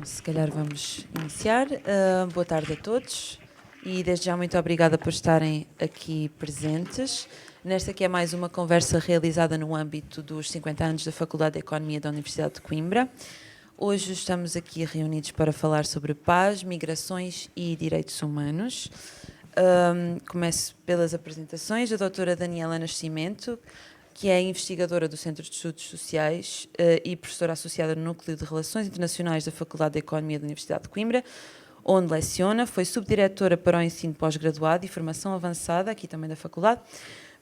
Se calhar vamos iniciar. Boa tarde a todos e desde já muito obrigada por estarem aqui presentes. Nesta que é mais uma conversa realizada no âmbito dos 50 anos da Faculdade de Economia da Universidade de Coimbra. Hoje estamos aqui reunidos para falar sobre paz, migrações e direitos humanos. Começo pelas apresentações. A doutora Daniela Nascimento, que é investigadora do Centro de Estudos Sociais e professora associada no Núcleo de Relações Internacionais da Faculdade de Economia da Universidade de Coimbra, onde leciona, foi subdiretora para o ensino pós-graduado e formação avançada, aqui também da faculdade,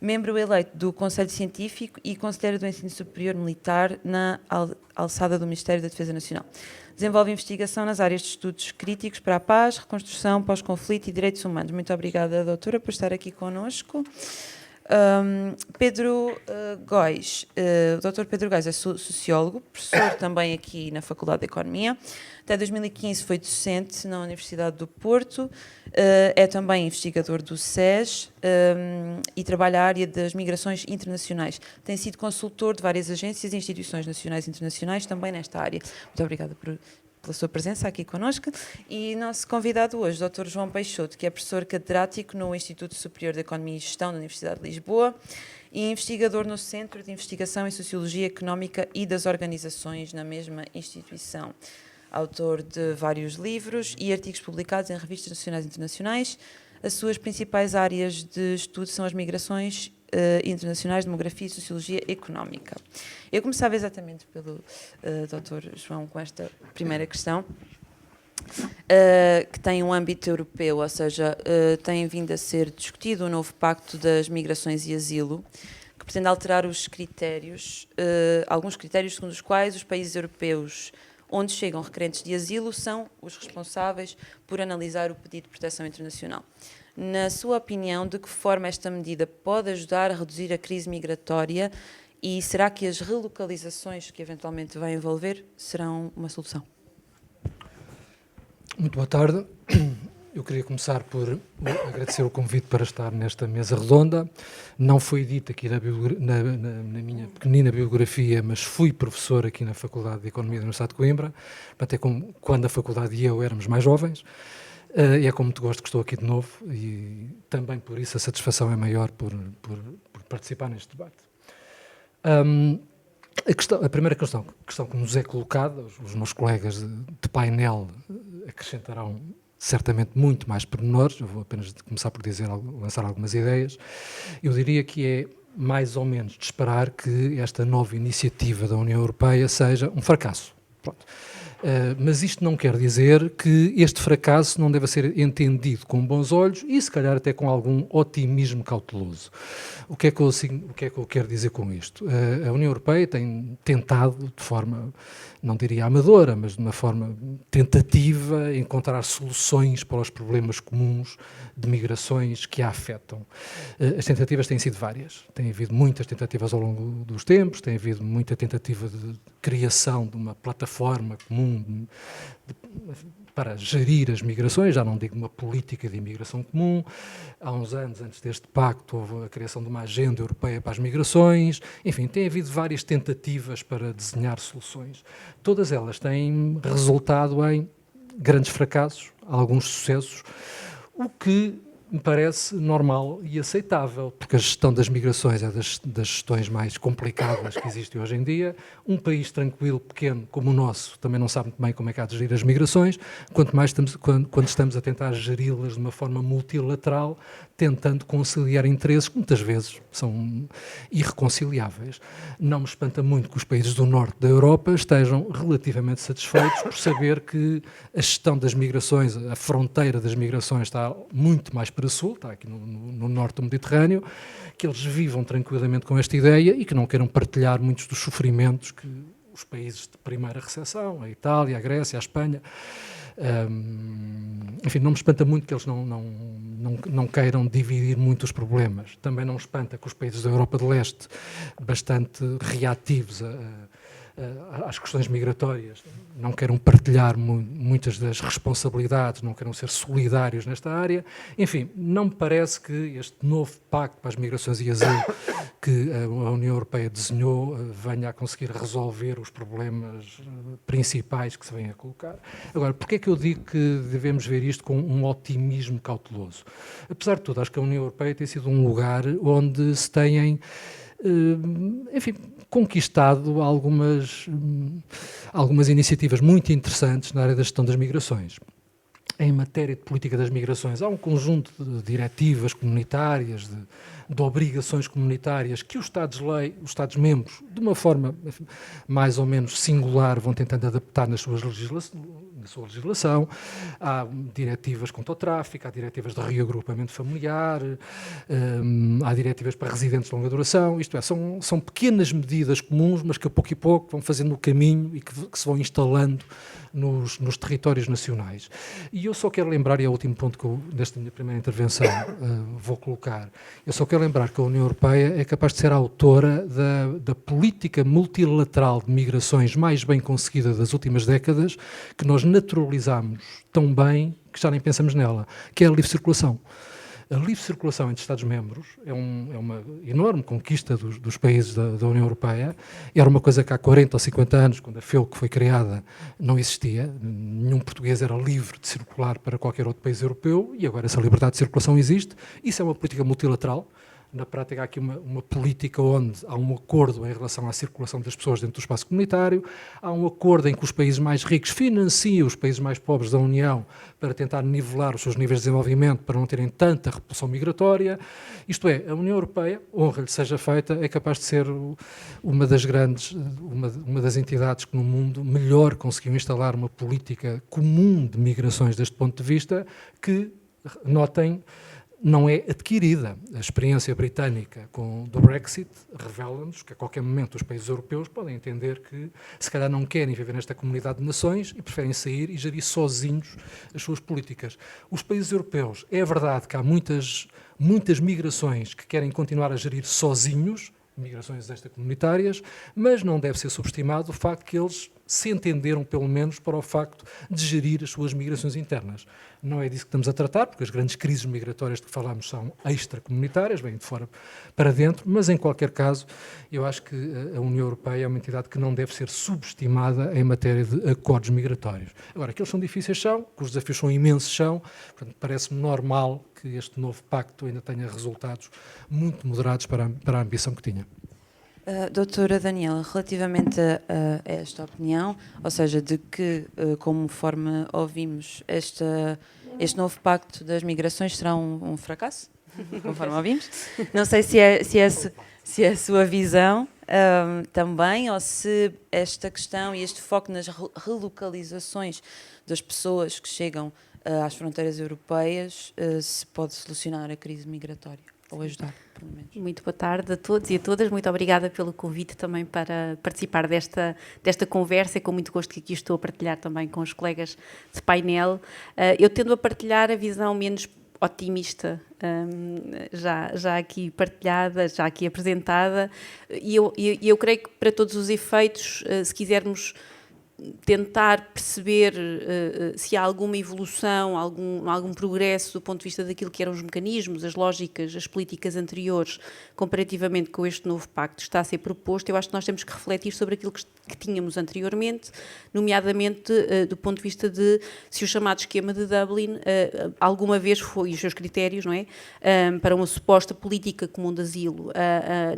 membro eleito do Conselho Científico e conselheira do Ensino Superior Militar na alçada do Ministério da Defesa Nacional. Desenvolve investigação nas áreas de estudos críticos para a paz, reconstrução, pós-conflito e direitos humanos. Muito obrigada, doutora, por estar aqui connosco. Pedro Góis, o Dr. Pedro Góis é sociólogo, professor também aqui na Faculdade de Economia. Até 2015 foi docente na Universidade do Porto, é também investigador do SES e trabalha a área das migrações internacionais. Tem sido consultor de várias agências e instituições nacionais e internacionais também nesta área. Muito obrigada pela sua presença aqui connosco. E nosso convidado hoje, o Dr. João Peixoto, que é professor catedrático no Instituto Superior de Economia e Gestão da Universidade de Lisboa e investigador no Centro de Investigação em Sociologia Económica e das Organizações na mesma instituição. Autor de vários livros e artigos publicados em revistas nacionais e internacionais. As suas principais áreas de estudo são as migrações internacionais, demografia e sociologia económica. Eu começava exatamente pelo Dr. João com esta primeira questão, que tem um âmbito europeu, ou seja, tem vindo a ser discutido o novo Pacto das Migrações e Asilo, que pretende alterar os critérios, alguns critérios segundo os quais os países europeus onde chegam requerentes de asilo são os responsáveis por analisar o pedido de proteção internacional. Na sua opinião, de que forma esta medida pode ajudar a reduzir a crise migratória e será que as relocalizações que eventualmente vai envolver serão uma solução? Muito boa tarde. Eu queria começar por agradecer o convite para estar nesta mesa redonda. Não foi dito aqui na minha pequenina biografia, mas fui professor aqui na Faculdade de Economia da Universidade de Coimbra, até como quando a faculdade e eu éramos mais jovens. E é com muito gosto que estou aqui de novo e também por isso a satisfação é maior por participar neste debate. A primeira questão que nos é colocada, os meus colegas de painel acrescentarão certamente muito mais pormenores, eu vou apenas começar por lançar algumas ideias. Eu diria que é mais ou menos de esperar que esta nova iniciativa da União Europeia seja um fracasso. Pronto. Mas isto não quer dizer que este fracasso não deva ser entendido com bons olhos e se calhar até com algum otimismo cauteloso. O que é que eu quero dizer com isto? A União Europeia tem tentado, de forma, não diria amadora, mas de uma forma tentativa, encontrar soluções para os problemas comuns de migrações que a afetam. As tentativas têm sido várias. Tem havido muitas tentativas ao longo dos tempos, tem havido muita tentativa de criação de uma plataforma comum para gerir as migrações, já não digo uma política de imigração comum. Há uns anos, antes deste pacto, houve a criação de uma agenda europeia para as migrações. Enfim, tem havido várias tentativas para desenhar soluções. Todas elas têm resultado em grandes fracassos, alguns sucessos, o que me parece normal e aceitável, porque a gestão das migrações é das gestões mais complicadas que existem hoje em dia. Um país tranquilo, pequeno, como o nosso, também não sabe muito bem como é que há de gerir as migrações, quanto mais quando estamos a tentar geri-las de uma forma multilateral, tentando conciliar interesses que muitas vezes são irreconciliáveis. Não me espanta muito que os países do norte da Europa estejam relativamente satisfeitos por saber que a gestão das migrações, a fronteira das migrações está muito mais para sul, está aqui no norte do Mediterrâneo, que eles vivam tranquilamente com esta ideia e que não queiram partilhar muitos dos sofrimentos que os países de primeira recepção, a Itália, a Grécia, a Espanha, enfim, não me espanta muito que eles não queiram dividir muito os problemas. Também não me espanta que os países da Europa de Leste, bastante reativos às questões migratórias, não queiram partilhar muitas das responsabilidades, não queiram ser solidários nesta área. Enfim, não me parece que este novo pacto para as migrações e asilo que a União Europeia desenhou venha a conseguir resolver os problemas principais que se vêm a colocar. Agora, porquê é que eu digo que devemos ver isto com um otimismo cauteloso? Apesar de tudo, acho que a União Europeia tem sido um lugar onde se têm, enfim, conquistado algumas iniciativas muito interessantes na área da gestão das migrações. Em matéria de política das migrações, há um conjunto de diretivas comunitárias, de obrigações comunitárias que os Estados-membros, de uma forma mais ou menos singular, vão tentando adaptar na sua legislação. Há diretivas contra o tráfico, há diretivas de reagrupamento familiar, há diretivas para residentes de longa duração, isto é, são pequenas medidas comuns, mas que a pouco vão fazendo o caminho e que se vão instalando nos territórios nacionais. E eu só quero lembrar, e é o último ponto que eu, nesta minha primeira intervenção, vou colocar, eu só quero lembrar que a União Europeia é capaz de ser a autora da política multilateral de migrações mais bem conseguida das últimas décadas, que nós naturalizamos tão bem que já nem pensamos nela, que é a livre circulação. A livre circulação entre Estados-membros é uma enorme conquista dos países da União Europeia. Era uma coisa que há 40 ou 50 anos, quando a FEUC foi criada, não existia. Nenhum português era livre de circular para qualquer outro país europeu e agora essa liberdade de circulação existe. Isso é uma política multilateral. Na prática, há aqui uma política onde há um acordo em relação à circulação das pessoas dentro do espaço comunitário, há um acordo em que os países mais ricos financiam os países mais pobres da União para tentar nivelar os seus níveis de desenvolvimento, para não terem tanta repulsão migratória. Isto é, a União Europeia, honra-lhe seja feita, é capaz de ser uma das entidades que no mundo melhor conseguiu instalar uma política comum de migrações deste ponto de vista, que, notem, não é adquirida. A experiência britânica do Brexit revela-nos que a qualquer momento os países europeus podem entender que se calhar não querem viver nesta comunidade de nações e preferem sair e gerir sozinhos as suas políticas. Os países europeus, é verdade que há muitas migrações que querem continuar a gerir sozinhos, migrações extracomunitárias, mas não deve ser subestimado o facto que eles se entenderam, pelo menos, para o facto de gerir as suas migrações internas. Não é disso que estamos a tratar, porque as grandes crises migratórias de que falamos são extracomunitárias, vêm de fora para dentro, mas, em qualquer caso, eu acho que a União Europeia é uma entidade que não deve ser subestimada em matéria de acordos migratórios. Agora, que eles são difíceis são, que os desafios são imensos são, portanto, parece-me normal que este novo pacto ainda tenha resultados muito moderados para a ambição que tinha. Doutora Daniela, relativamente a esta opinião, ou seja, de que, conforme ouvimos, este novo pacto das migrações será um fracasso, conforme ouvimos, não sei se é a sua visão também, ou se esta questão e este foco nas relocalizações das pessoas que chegam às fronteiras europeias se pode solucionar a crise migratória, ou ajudar. Muito boa tarde a todos e a todas. Muito obrigada pelo convite também para participar desta conversa. É com muito gosto que aqui estou a partilhar também com os colegas de painel. Eu tendo a partilhar a visão menos otimista, já aqui partilhada, já aqui apresentada, e eu creio que para todos os efeitos, se quisermos tentar perceber se há alguma evolução, algum progresso do ponto de vista daquilo que eram os mecanismos, as lógicas, as políticas anteriores, comparativamente com este novo pacto está a ser proposto, eu acho que nós temos que refletir sobre aquilo que tínhamos anteriormente, nomeadamente do ponto de vista de se o chamado esquema de Dublin alguma vez foi, e os seus critérios, não é, para uma suposta política comum de asilo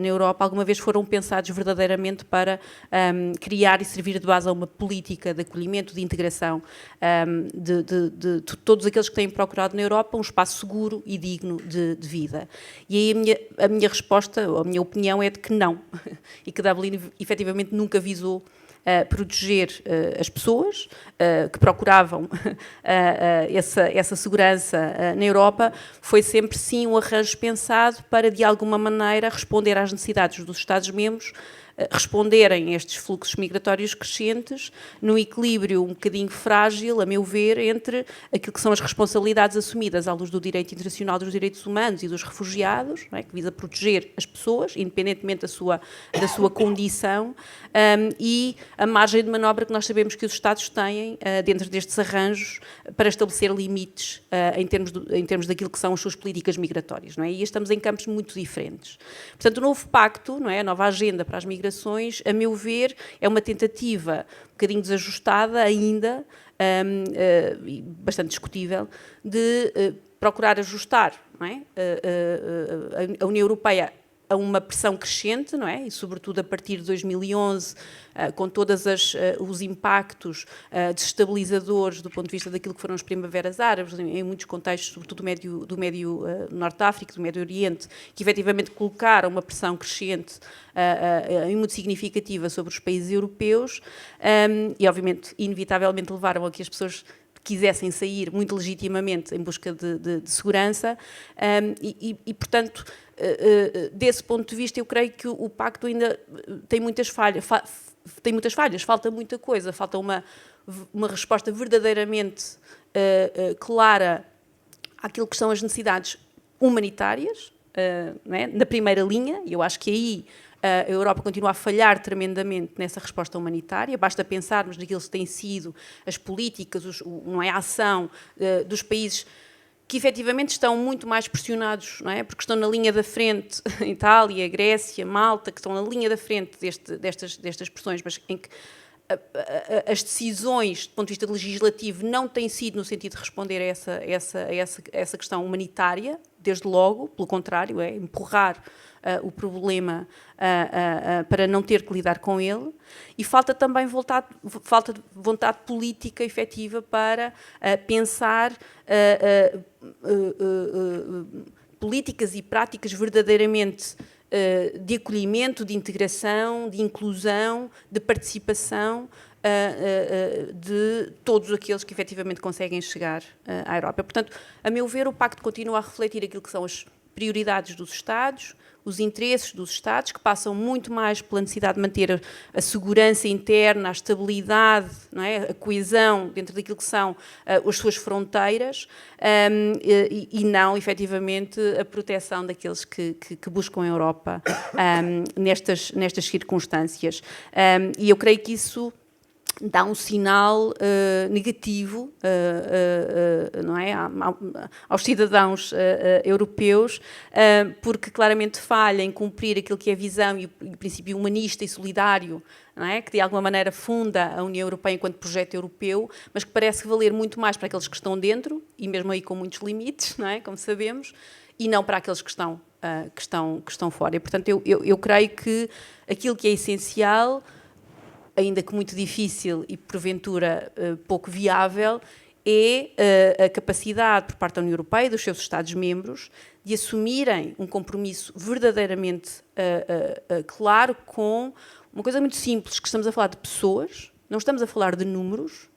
na Europa, alguma vez foram pensados verdadeiramente para criar e servir de base a uma política de acolhimento, de integração de todos aqueles que têm procurado na Europa um espaço seguro e digno de vida. E aí a minha resposta, ou a minha opinião é de que não, e que Dublin efetivamente nunca visou proteger as pessoas que procuravam essa segurança na Europa, foi sempre sim um arranjo pensado para de alguma maneira responder às necessidades dos Estados-membros responderem a estes fluxos migratórios crescentes num equilíbrio um bocadinho frágil, a meu ver, entre aquilo que são as responsabilidades assumidas à luz do direito internacional dos direitos humanos e dos refugiados, não é? Que visa proteger as pessoas, independentemente da sua condição, e a margem de manobra que nós sabemos que os Estados têm dentro destes arranjos para estabelecer limites em termos daquilo que são as suas políticas migratórias, não é? E estamos em campos muito diferentes. Portanto, o novo pacto, não é? A nova agenda para as migrações, a meu ver, é uma tentativa um bocadinho desajustada ainda, bastante discutível, de procurar ajustar, não é? A União Europeia a uma pressão crescente, não é? E sobretudo a partir de 2011, com todos os impactos desestabilizadores do ponto de vista daquilo que foram as primaveras árabes, em muitos contextos, sobretudo do Médio Norte de África, do Médio Oriente, que efetivamente colocaram uma pressão crescente e muito significativa sobre os países europeus e, obviamente, inevitavelmente levaram a que as pessoas quisessem sair muito legitimamente em busca de segurança e, portanto, desse ponto de vista, eu creio que o pacto ainda tem muitas falhas, falta muita coisa, falta uma resposta verdadeiramente clara àquilo que são as necessidades humanitárias, não é? Na primeira linha, e eu acho que aí a Europa continua a falhar tremendamente nessa resposta humanitária, basta pensarmos naquilo que têm sido as políticas, não é, a ação dos países que efetivamente estão muito mais pressionados, não é? Porque estão na linha da frente, Itália, Grécia, Malta, que estão na linha da frente destas pressões, mas em que as decisões, do ponto de vista legislativo, não têm sido no sentido de responder a essa questão humanitária, desde logo, pelo contrário, é empurrar o problema para não ter que lidar com ele, e falta também vontade política efetiva para pensar políticas e práticas verdadeiramente de acolhimento, de integração, de inclusão, de participação de todos aqueles que efetivamente conseguem chegar à Europa. Portanto, a meu ver, o Pacto continua a refletir aquilo que são as prioridades dos Estados, os interesses dos Estados, que passam muito mais pela necessidade de manter a segurança interna, a estabilidade, não é? A coesão dentro daquilo que são as suas fronteiras e não, efetivamente, a proteção daqueles que buscam a Europa nestas circunstâncias. E eu creio que isso dá um sinal negativo não é? Aos cidadãos europeus, porque claramente falha em cumprir aquilo que é a visão e o princípio humanista e solidário, não é? Que de alguma maneira funda a União Europeia enquanto projeto europeu, mas que parece valer muito mais para aqueles que estão dentro, e mesmo aí com muitos limites, não é? Como sabemos, e não para aqueles que estão fora. E, portanto, eu creio que aquilo que é essencial, ainda que muito difícil e porventura pouco viável, é a capacidade por parte da União Europeia e dos seus Estados-membros de assumirem um compromisso verdadeiramente claro com uma coisa muito simples, que estamos a falar de pessoas, não estamos a falar de números,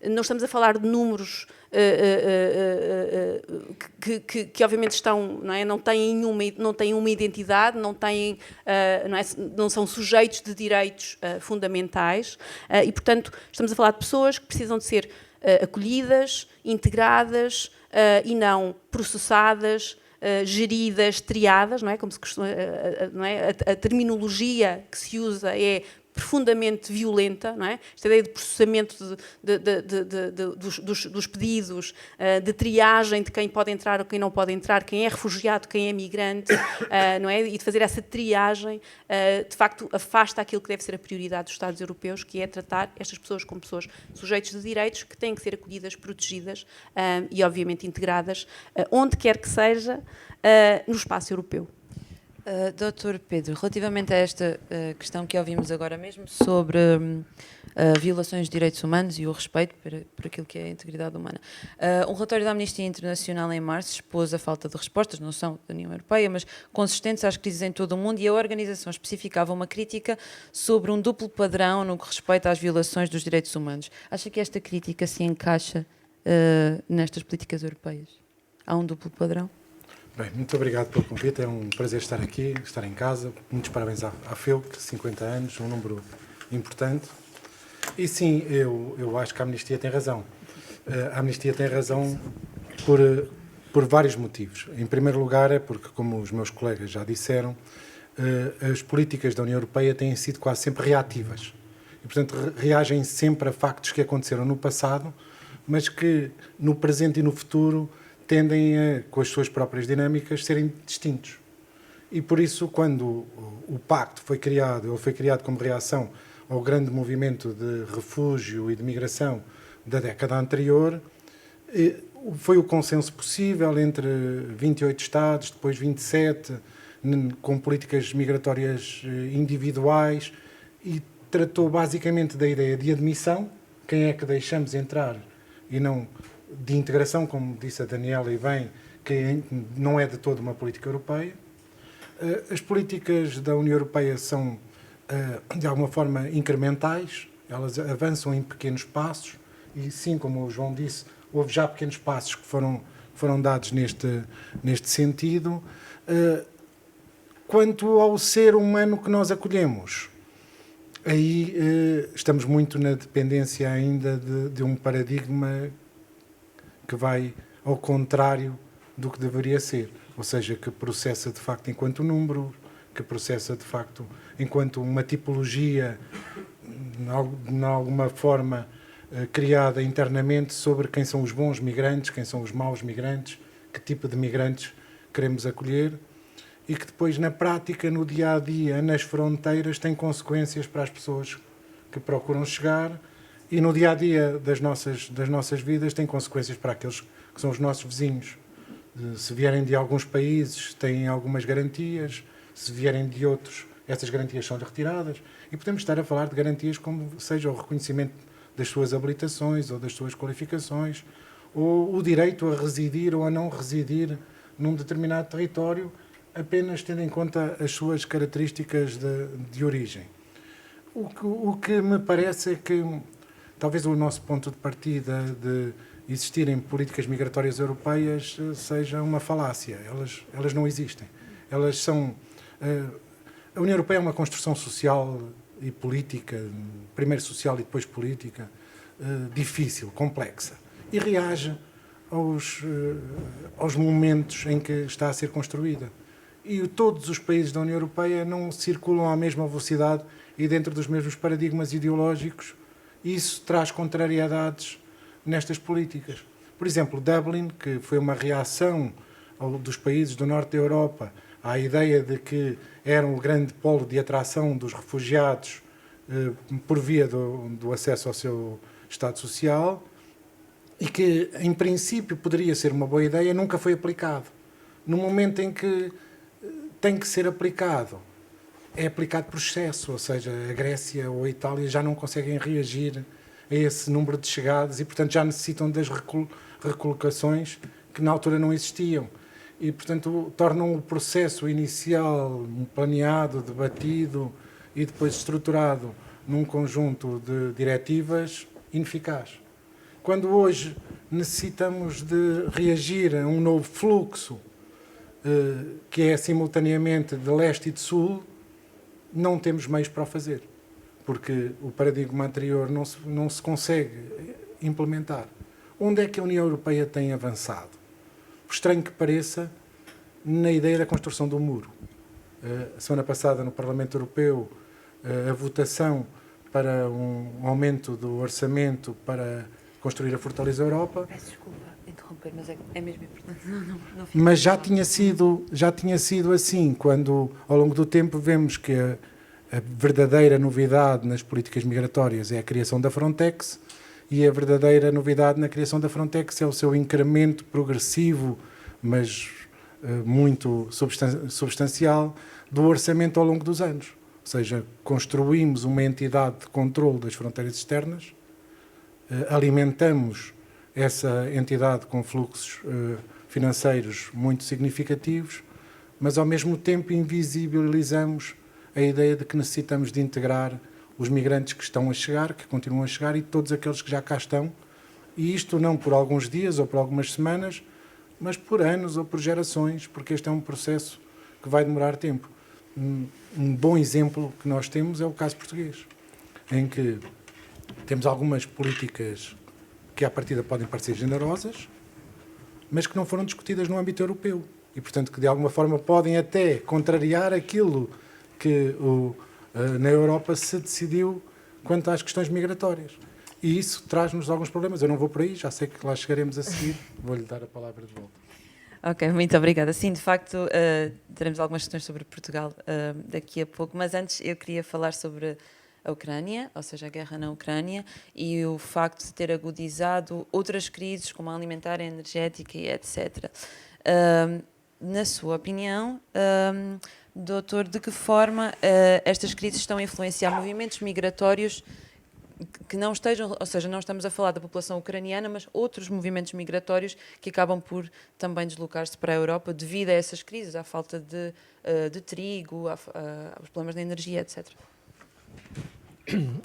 não estamos a falar de números que obviamente estão, não têm uma identidade, não são sujeitos de direitos fundamentais e, portanto, estamos a falar de pessoas que precisam de ser acolhidas, integradas e não processadas, geridas, triadas, não é? Como se costuma, não é? A terminologia que se usa é profundamente violenta, não é? Esta ideia de processamento dos pedidos, de triagem de quem pode entrar ou quem não pode entrar, quem é refugiado, quem é migrante, não é? E de fazer essa triagem, de facto, afasta aquilo que deve ser a prioridade dos Estados europeus, que é tratar estas pessoas como pessoas sujeitos de direitos, que têm que ser acolhidas, protegidas e, obviamente, integradas, onde quer que seja, no espaço europeu. Dr. Pedro, relativamente a esta questão que ouvimos agora mesmo sobre violações de direitos humanos e o respeito por aquilo que é a integridade humana. Um relatório da Amnistia Internacional em março expôs a falta de respostas, não são da União Europeia, mas consistentes às crises em todo o mundo, e a organização especificava uma crítica sobre um duplo padrão no que respeita às violações dos direitos humanos. Acha que esta crítica se encaixa nestas políticas europeias? Há um duplo padrão? Bem, muito obrigado pelo convite, é um prazer estar aqui, estar em casa. Muitos parabéns à FEUC, 50 anos, um número importante. E sim, eu acho que a Amnistia tem razão. A Amnistia tem razão por vários motivos. Em primeiro lugar é porque, como os meus colegas já disseram, as políticas da União Europeia têm sido quase sempre reativas. E, portanto, reagem sempre a factos que aconteceram no passado, mas que no presente e no futuro tendem a, com as suas próprias dinâmicas, serem distintos. E por isso, quando o Pacto foi criado, ele foi criado como reação ao grande movimento de refúgio e de migração da década anterior, foi o consenso possível entre 28 Estados, depois 27, com políticas migratórias individuais, e tratou basicamente da ideia de admissão, quem é que deixamos entrar, e não de integração, como disse a Daniela e bem, que não é de todo uma política europeia. As políticas da União Europeia são, de alguma forma, incrementais, elas avançam em pequenos passos, e sim, como o João disse, houve já pequenos passos que foram dados neste sentido. Quanto ao ser humano que nós acolhemos, aí estamos muito na dependência ainda de um paradigma que vai ao contrário do que deveria ser, ou seja, que processa de facto enquanto número, que processa de facto enquanto uma tipologia, de alguma forma criada internamente sobre quem são os bons migrantes, quem são os maus migrantes, que tipo de migrantes queremos acolher, e que depois na prática, no dia-a-dia, nas fronteiras, tem consequências para as pessoas que procuram chegar, e no dia-a-dia das nossas vidas tem consequências para aqueles que são os nossos vizinhos. Se vierem de alguns países, têm algumas garantias, se vierem de outros, essas garantias são retiradas, e podemos estar a falar de garantias como seja o reconhecimento das suas habilitações ou das suas qualificações, ou o direito a residir ou a não residir num determinado território, apenas tendo em conta as suas características de origem. O que me parece é que talvez o nosso ponto de partida de existirem políticas migratórias europeias seja uma falácia. Elas não existem. Elas são... A União Europeia é uma construção social e política, primeiro social e depois política, difícil, complexa, e reage aos momentos em que está a ser construída. E todos os países da União Europeia não circulam à mesma velocidade e dentro dos mesmos paradigmas ideológicos, e isso traz contrariedades nestas políticas. Por exemplo, Dublin, que foi uma reação dos países do norte da Europa à ideia de que era um grande polo de atração dos refugiados por via do acesso ao seu Estado Social, e que, em princípio, poderia ser uma boa ideia, nunca foi aplicado. No momento em que tem que ser aplicado, é aplicado por excesso, ou seja, a Grécia ou a Itália já não conseguem reagir a esse número de chegadas e, portanto, já necessitam das recolocações que na altura não existiam. E, portanto, tornam o processo inicial planeado, debatido e depois estruturado num conjunto de diretivas ineficaz. Quando hoje necessitamos de reagir a um novo fluxo que é simultaneamente de leste e de sul, não temos meios para o fazer, porque o paradigma anterior não se consegue implementar. Onde é que a União Europeia tem avançado? Por estranho que pareça, na ideia da construção do muro. A semana passada, no Parlamento Europeu, a votação para um aumento do orçamento para construir a Fortaleza Europa. Peço desculpa interromper, mas é mesmo importante. Não mas já tinha sido assim, quando ao longo do tempo vemos que a verdadeira novidade nas políticas migratórias é a criação da Frontex, e a verdadeira novidade na criação da Frontex é o seu incremento progressivo, mas muito substancial, do orçamento ao longo dos anos. Ou seja, construímos uma entidade de controle das fronteiras externas, alimentamos essa entidade com fluxos financeiros muito significativos, mas ao mesmo tempo invisibilizamos a ideia de que necessitamos de integrar os migrantes que estão a chegar, que continuam a chegar, e todos aqueles que já cá estão, e isto não por alguns dias ou por algumas semanas, mas por anos ou por gerações, porque este é um processo que vai demorar tempo. Um bom exemplo que nós temos é o caso português, em que temos algumas políticas que à partida podem parecer generosas, mas que não foram discutidas no âmbito europeu e, portanto, que de alguma forma podem até contrariar aquilo que na Europa se decidiu quanto às questões migratórias. E isso traz-nos alguns problemas. Eu não vou por aí, já sei que lá chegaremos a seguir. Vou-lhe dar a palavra de volta. Ok, muito obrigada. Sim, de facto, teremos algumas questões sobre Portugal daqui a pouco, mas antes eu queria falar sobre a Ucrânia, ou seja, a guerra na Ucrânia, e o facto de ter agudizado outras crises, como a alimentar, a energética e etc. Na sua opinião, doutor, de que forma estas crises estão a influenciar movimentos migratórios que não estejam, ou seja, não estamos a falar da população ucraniana, mas outros movimentos migratórios que acabam por também deslocar-se para a Europa devido a essas crises, à falta de trigo, aos problemas da energia, etc.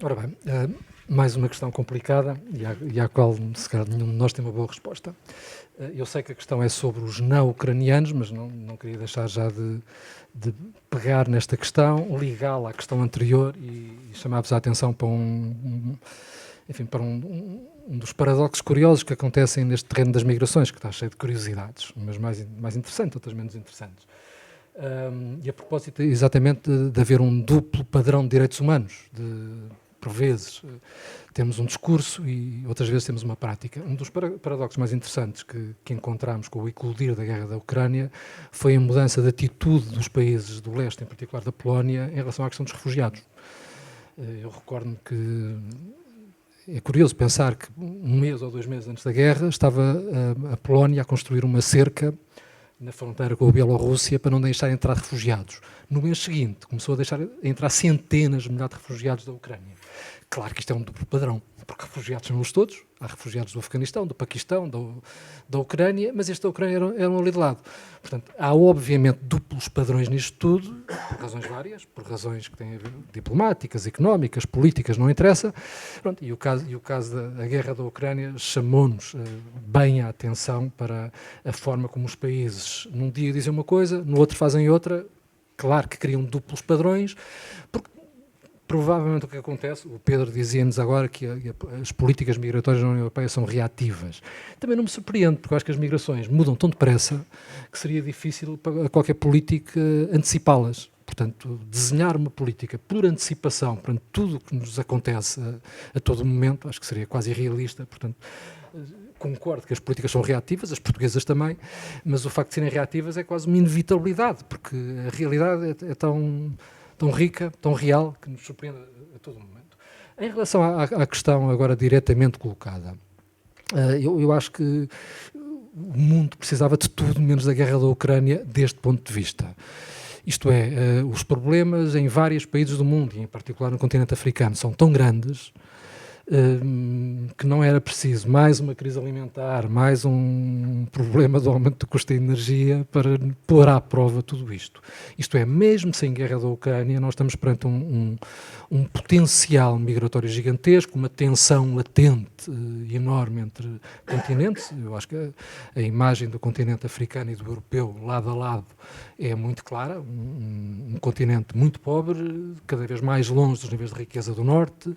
Ora bem, mais uma questão complicada e à qual, se calhar, nenhum de nós tem uma boa resposta. Eu sei que a questão é sobre os não-ucranianos, mas não queria deixar já de pegar nesta questão, ligá-la à questão anterior e chamar-vos a atenção para um dos paradoxos curiosos que acontecem neste terreno das migrações, que está cheio de curiosidades, umas mais interessantes, outras menos interessantes. E a propósito exatamente de haver um duplo padrão de direitos humanos, por vezes temos um discurso e outras vezes temos uma prática. Um dos paradoxos mais interessantes que encontramos com o eclodir da guerra da Ucrânia foi a mudança de atitude dos países do leste, em particular da Polónia, em relação à questão dos refugiados. Eu recordo-me que é curioso pensar que 1 mês ou 2 meses antes da guerra estava a Polónia a construir uma cerca na fronteira com a Bielorrússia para não deixar entrar refugiados. No mês seguinte começou a deixar entrar centenas de milhares de refugiados da Ucrânia. Claro que isto é um duplo padrão, porque refugiados são os todos, há refugiados do Afeganistão, do Paquistão, da Ucrânia, mas este da Ucrânia eram ali de lado. Portanto, há obviamente duplos padrões nisto tudo, por razões várias, por razões que têm a ver diplomáticas, económicas, políticas, não interessa. Pronto, e o caso da guerra da Ucrânia chamou-nos bem a atenção para a forma como os países num dia dizem uma coisa, no outro fazem outra. Claro que criam duplos padrões, porque provavelmente o que acontece, o Pedro dizia-nos agora que as políticas migratórias na União Europeia são reativas. Também não me surpreende, porque eu acho que as migrações mudam tão depressa que seria difícil para qualquer política antecipá-las. Portanto, desenhar uma política por antecipação perante tudo o que nos acontece a todo momento, acho que seria quase irrealista. Portanto, concordo que as políticas são reativas, as portuguesas também, mas o facto de serem reativas é quase uma inevitabilidade, porque a realidade é tão rica, tão real, que nos surpreende a todo momento. Em relação à questão agora diretamente colocada, eu acho que o mundo precisava de tudo menos da guerra da Ucrânia deste ponto de vista. Isto é, os problemas em vários países do mundo, e em particular no continente africano, são tão grandes que não era preciso mais uma crise alimentar, mais um problema do aumento do custo da energia para pôr à prova tudo isto. Isto é, mesmo sem guerra da Ucrânia, nós estamos perante um potencial migratório gigantesco, uma tensão latente e enorme entre continentes. Eu acho que a imagem do continente africano e do europeu, lado a lado, é muito clara. Um continente muito pobre, cada vez mais longe dos níveis de riqueza do norte,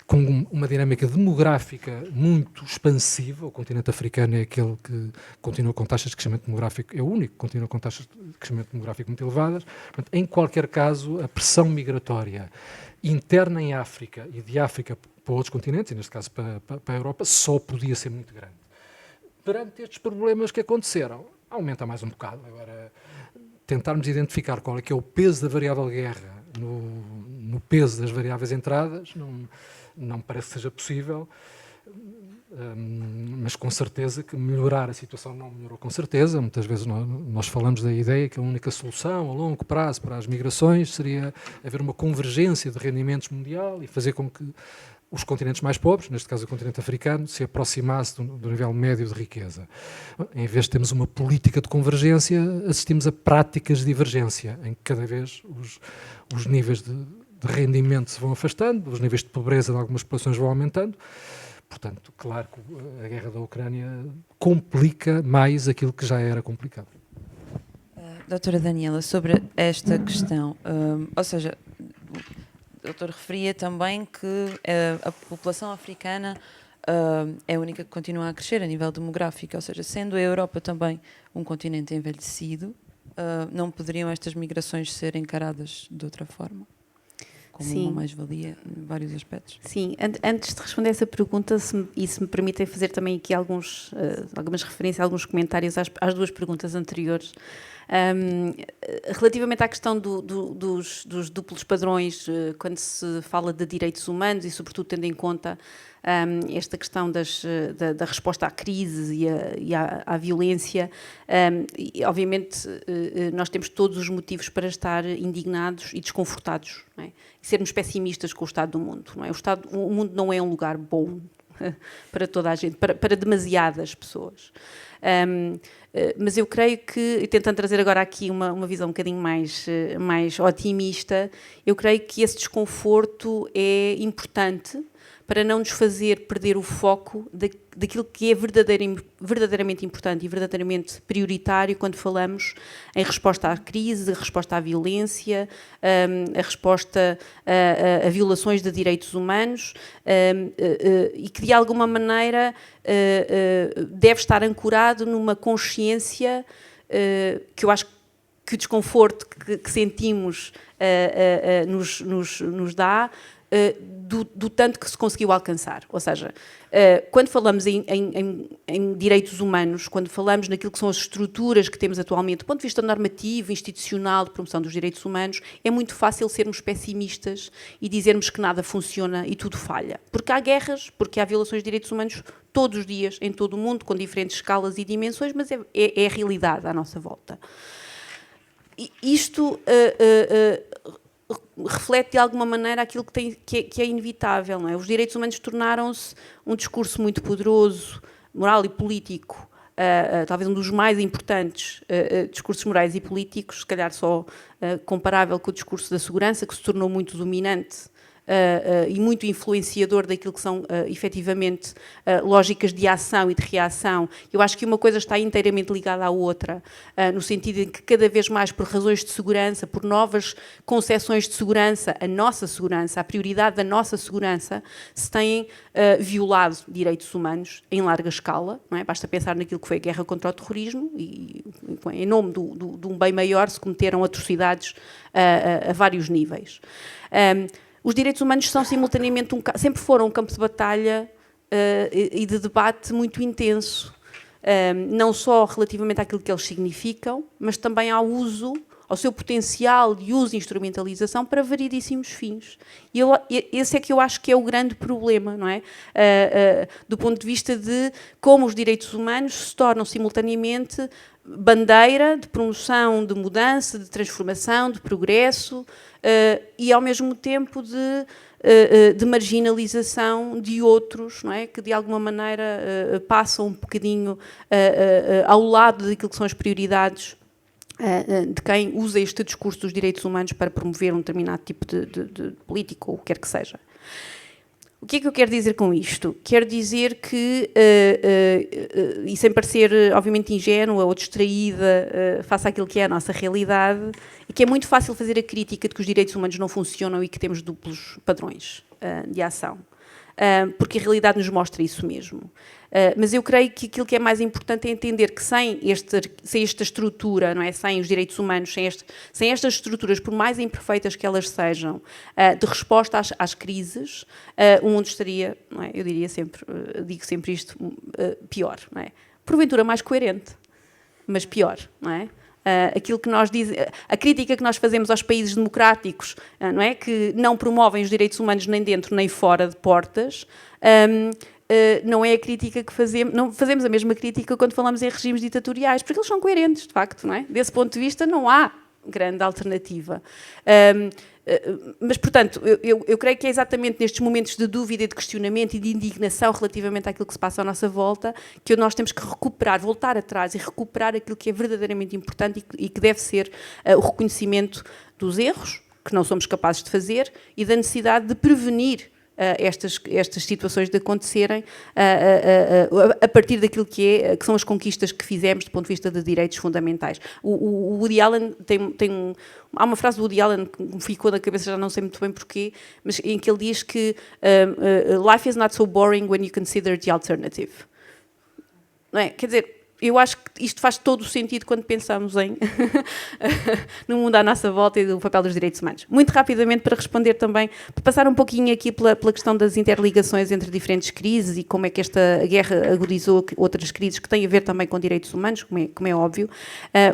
com uma dinâmica demográfica muito expansiva. O continente africano é aquele que continua com taxas de crescimento demográfico, é o único que continua com taxas de crescimento demográfico muito elevadas. Portanto, em qualquer caso, a pressão migratória interna em África e de África para outros continentes, e neste caso para a Europa, só podia ser muito grande. Perante estes problemas que aconteceram, aumenta mais um bocado. Agora, tentarmos identificar qual é que é o peso da variável guerra no peso das variáveis entradas, não parece que seja possível, mas com certeza que melhorar a situação não melhorou com certeza. Muitas vezes nós falamos da ideia que a única solução a longo prazo para as migrações seria haver uma convergência de rendimentos mundial e fazer com que os continentes mais pobres, neste caso o continente africano, se aproximasse do nível médio de riqueza. Em vez de termos uma política de convergência, assistimos a práticas de divergência, em que cada vez os níveis de rendimento se vão afastando, os níveis de pobreza de algumas populações vão aumentando. Portanto, claro que a guerra da Ucrânia complica mais aquilo que já era complicado. Doutora Daniela, sobre esta questão, ou seja, o doutor referia também que a população africana é a única que continua a crescer a nível demográfico, ou seja, sendo a Europa também um continente envelhecido, não poderiam estas migrações ser encaradas de outra forma? Como uma mais-valia em vários aspectos. Sim, antes de responder essa pergunta, se me permitem fazer também aqui algumas referências, alguns comentários às duas perguntas anteriores. Relativamente à questão dos duplos padrões, quando se fala de direitos humanos e sobretudo tendo em conta esta questão da resposta à crise e à violência, e, obviamente nós temos todos os motivos para estar indignados e desconfortados, não é? E sermos pessimistas com o estado do mundo, não é? O mundo não é um lugar bom para toda a gente, para demasiadas pessoas. Mas eu creio que, tentando trazer agora aqui uma visão um bocadinho mais otimista, eu creio que esse desconforto é importante para não nos fazer perder o foco daquilo que é verdadeiramente importante e verdadeiramente prioritário quando falamos em resposta à crise, a resposta à violência, a resposta a violações de direitos humanos, e que de alguma maneira deve estar ancorado numa consciência que eu acho que o desconforto que sentimos nos dá, do tanto que se conseguiu alcançar. Ou seja, quando falamos em direitos humanos, quando falamos naquilo que são as estruturas que temos atualmente, do ponto de vista normativo, institucional, de promoção dos direitos humanos, é muito fácil sermos pessimistas e dizermos que nada funciona e tudo falha. Porque há guerras, porque há violações de direitos humanos todos os dias, em todo o mundo, com diferentes escalas e dimensões, mas é a realidade à nossa volta. E isto reflete de alguma maneira aquilo que é inevitável, não é? Os direitos humanos tornaram-se um discurso muito poderoso, moral e político, talvez um dos mais importantes discursos morais e políticos, se calhar só comparável com o discurso da segurança, que se tornou muito dominante e muito influenciador daquilo que são efetivamente lógicas de ação e de reação. Eu acho que uma coisa está inteiramente ligada à outra, no sentido em que cada vez mais por razões de segurança, por novas concepções de segurança, a nossa segurança, a prioridade da nossa segurança, se têm violado direitos humanos em larga escala, não é? Basta pensar naquilo que foi a guerra contra o terrorismo e em nome de um bem maior se cometeram atrocidades a vários níveis. Os direitos humanos são simultaneamente sempre foram um campo de batalha e de debate muito intenso, não só relativamente àquilo que eles significam, mas também ao seu potencial de uso e instrumentalização para variedíssimos fins. E esse é que eu acho que é o grande problema, não é? Do ponto de vista de como os direitos humanos se tornam simultaneamente bandeira de promoção, de mudança, de transformação, de progresso, e ao mesmo tempo de marginalização de outros, não é? Que de alguma maneira passam um bocadinho ao lado daquilo que são as prioridades de quem usa este discurso dos direitos humanos para promover um determinado tipo de política ou o que quer que seja. O que é que eu quero dizer com isto? Quero dizer que, e sem parecer obviamente ingênua ou distraída face àquilo que é a nossa realidade, é que é muito fácil fazer a crítica de que os direitos humanos não funcionam e que temos duplos padrões de ação, porque a realidade nos mostra isso mesmo. Mas eu creio que aquilo que é mais importante é entender que sem esta estrutura, não é? Sem os direitos humanos, sem estas estruturas, por mais imperfeitas que elas sejam, de resposta às crises, o mundo estaria, não é? Eu diria sempre, digo sempre isto, pior, não é? Porventura mais coerente, mas pior, não é? Aquilo que nós a crítica que nós fazemos aos países democráticos, não é? Que não promovem os direitos humanos nem dentro nem fora de portas, não é a crítica que fazemos, não fazemos a mesma crítica quando falamos em regimes ditatoriais, porque eles são coerentes, de facto, não é? Desse ponto de vista não há grande alternativa. Mas, portanto, eu creio que é exatamente nestes momentos de dúvida, de questionamento e de indignação relativamente àquilo que se passa à nossa volta que nós temos que recuperar, voltar atrás e recuperar aquilo que é verdadeiramente importante e que deve ser o reconhecimento dos erros, que não somos capazes de fazer, e da necessidade de prevenir estas situações de acontecerem a partir daquilo que são as conquistas que fizemos do ponto de vista de direitos fundamentais. O Woody Allen há uma frase do Woody Allen que me ficou na cabeça, já não sei muito bem porquê, mas em que ele diz que life is not so boring when you consider the alternative. Não é? Quer dizer, eu acho que isto faz todo o sentido quando pensamos no mundo à nossa volta e do papel dos direitos humanos. Muito rapidamente, para responder também, para passar um pouquinho aqui pela questão das interligações entre diferentes crises e como é que esta guerra agudizou outras crises que têm a ver também com direitos humanos, como é óbvio.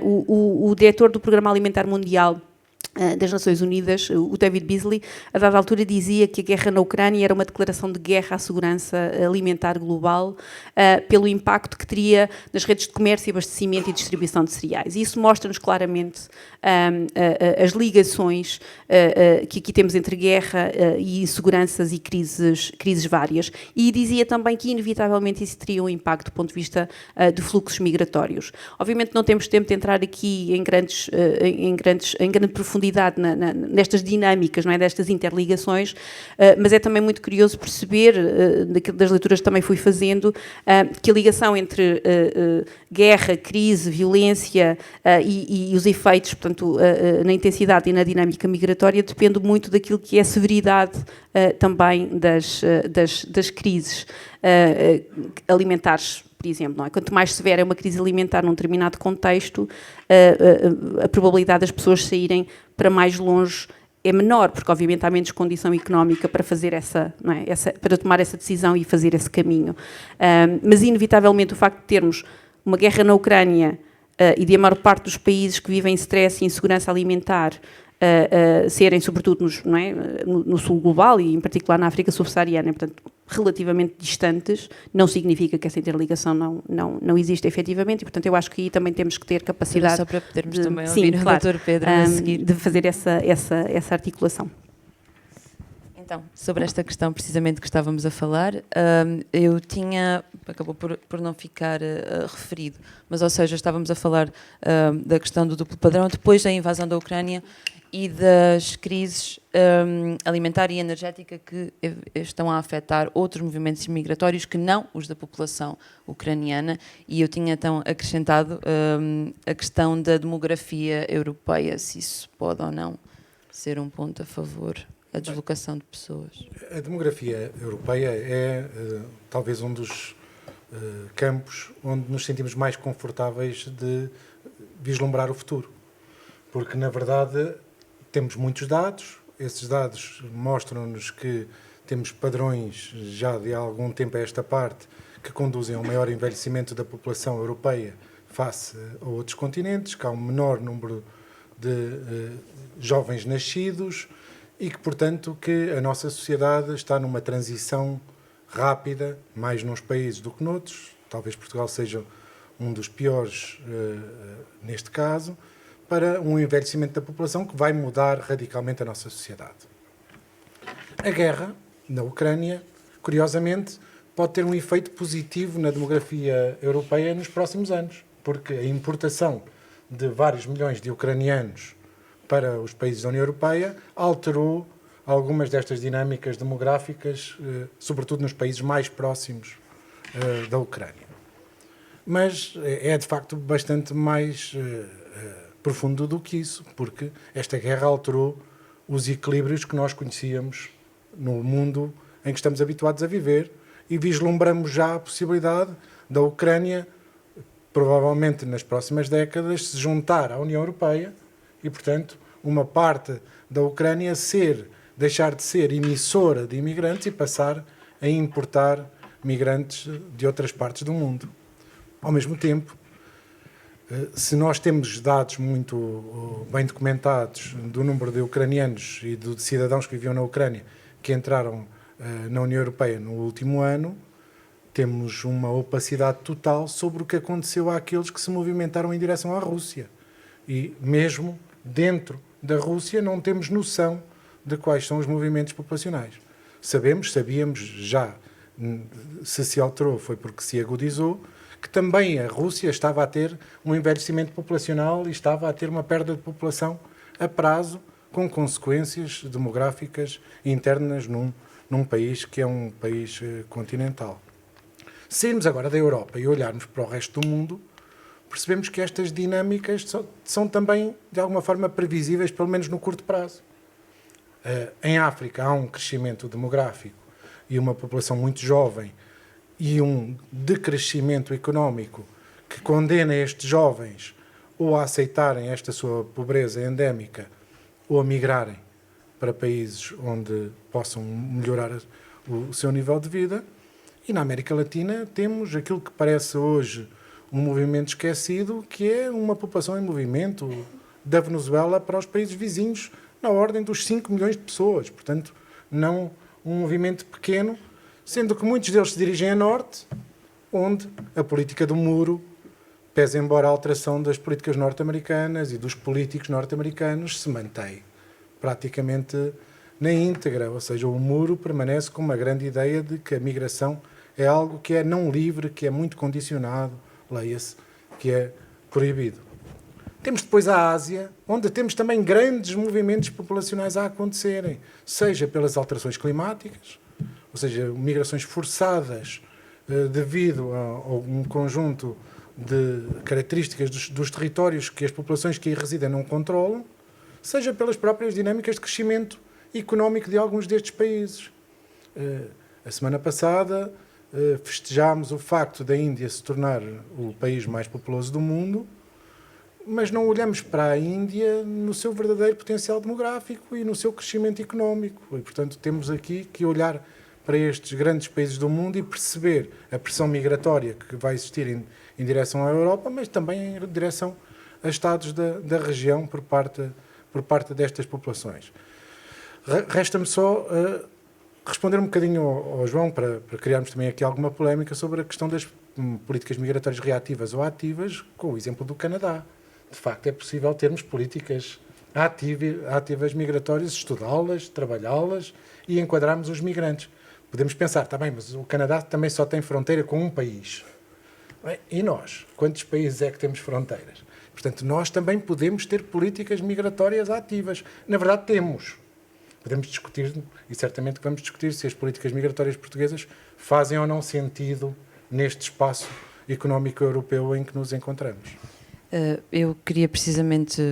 O diretor do Programa Alimentar Mundial das Nações Unidas, o David Beasley, a dada altura dizia que a guerra na Ucrânia era uma declaração de guerra à segurança alimentar global pelo impacto que teria nas redes de comércio, abastecimento e distribuição de cereais. E isso mostra-nos claramente as ligações que aqui temos entre guerra e inseguranças e crises várias. E dizia também que inevitavelmente isso teria um impacto do ponto de vista de fluxos migratórios. Obviamente não temos tempo de entrar aqui em grande profundidade nestas dinâmicas, não é? Destas interligações, mas é também muito curioso perceber, das leituras que também fui fazendo, que a ligação entre guerra, crise, violência e os efeitos, portanto, na intensidade e na dinâmica migratória depende muito daquilo que é a severidade também das crises alimentares, por exemplo, não é? Quanto mais severa é uma crise alimentar num determinado contexto, a probabilidade das pessoas saírem para mais longe é menor, porque obviamente há menos condição económica para fazer para tomar essa decisão e fazer esse caminho. Mas inevitavelmente o facto de termos uma guerra na Ucrânia e de a maior parte dos países que vivem stress e insegurança alimentar serem, sobretudo no sul global e em particular na África subsaariana, portanto, relativamente distantes, não significa que essa interligação não existe efetivamente e, portanto, eu acho que aí também temos que ter capacidade só para podermos também ouvir o Dr. Pedro a seguir. De fazer essa articulação. Então, sobre esta questão precisamente que estávamos a falar, eu acabou por não ficar referido, mas ou seja, estávamos a falar da questão do duplo padrão depois da invasão da Ucrânia e das crises alimentar e energética que estão a afetar outros movimentos migratórios que não os da população ucraniana, e eu tinha então acrescentado a questão da demografia europeia, se isso pode ou não ser um ponto a favor da deslocação de pessoas. A demografia europeia é talvez um dos campos onde nos sentimos mais confortáveis de vislumbrar o futuro, porque na verdade temos muitos dados, esses dados mostram-nos que temos padrões já de há algum tempo a esta parte que conduzem a um maior envelhecimento da população europeia face a outros continentes, que há um menor número de jovens nascidos e que, portanto, que a nossa sociedade está numa transição rápida, mais nos países do que noutros, talvez Portugal seja um dos piores neste caso, para um envelhecimento da população que vai mudar radicalmente a nossa sociedade. A guerra na Ucrânia, curiosamente, pode ter um efeito positivo na demografia europeia nos próximos anos, porque a importação de vários milhões de ucranianos para os países da União Europeia alterou algumas destas dinâmicas demográficas, sobretudo nos países mais próximos da Ucrânia. Mas é, de facto, bastante mais profundo do que isso, porque esta guerra alterou os equilíbrios que nós conhecíamos no mundo em que estamos habituados a viver e vislumbramos já a possibilidade da Ucrânia, provavelmente nas próximas décadas, se juntar à União Europeia e, portanto, uma parte da Ucrânia deixar de ser emissora de imigrantes e passar a importar migrantes de outras partes do mundo. Ao mesmo tempo, se nós temos dados muito bem documentados do número de ucranianos e de cidadãos que viviam na Ucrânia que entraram na União Europeia no último ano, temos uma opacidade total sobre o que aconteceu àqueles que se movimentaram em direção à Rússia. E mesmo dentro da Rússia não temos noção de quais são os movimentos populacionais. Sabíamos já, se alterou foi porque se agudizou, que também a Rússia estava a ter um envelhecimento populacional e estava a ter uma perda de população a prazo, com consequências demográficas internas num num país que é um país continental. Se irmos agora da Europa e olharmos para o resto do mundo, percebemos que estas dinâmicas são também, de alguma forma, previsíveis, pelo menos no curto prazo. Em África há um crescimento demográfico e uma população muito jovem e um decrescimento económico que condena estes jovens ou a aceitarem esta sua pobreza endémica ou a migrarem para países onde possam melhorar o seu nível de vida. E na América Latina temos aquilo que parece hoje um movimento esquecido, que é uma população em movimento da Venezuela para os países vizinhos, na ordem dos 5 milhões de pessoas. Portanto, não um movimento pequeno, sendo que muitos deles se dirigem a norte, onde a política do muro, pese embora a alteração das políticas norte-americanas e dos políticos norte-americanos, se mantém praticamente na íntegra, ou seja, o muro permanece com uma grande ideia de que a migração é algo que é não livre, que é muito condicionado, leia-se, que é proibido. Temos depois a Ásia, onde temos também grandes movimentos populacionais a acontecerem, seja pelas alterações climáticas, ou seja, migrações forçadas devido a um conjunto de características dos territórios que as populações que aí residem não controlam, seja pelas próprias dinâmicas de crescimento económico de alguns destes países. A semana passada festejámos o facto da Índia se tornar o país mais populoso do mundo, mas não olhamos para a Índia no seu verdadeiro potencial demográfico e no seu crescimento económico. E, portanto, temos aqui que olhar para estes grandes países do mundo e perceber a pressão migratória que vai existir em direção à Europa, mas também em direção a Estados da região por parte destas populações. Resta-me só responder um bocadinho ao João, para criarmos também aqui alguma polémica sobre a questão das políticas migratórias reativas ou ativas, com o exemplo do Canadá. De facto, é possível termos políticas ativas migratórias, estudá-las, trabalhá-las e enquadrarmos os migrantes. Podemos pensar, está bem, mas o Canadá também só tem fronteira com um país. E nós? Quantos países é que temos fronteiras? Portanto, nós também podemos ter políticas migratórias ativas. Na verdade, temos. Podemos discutir, e certamente vamos discutir, se as políticas migratórias portuguesas fazem ou não sentido neste espaço económico europeu em que nos encontramos. Eu queria precisamente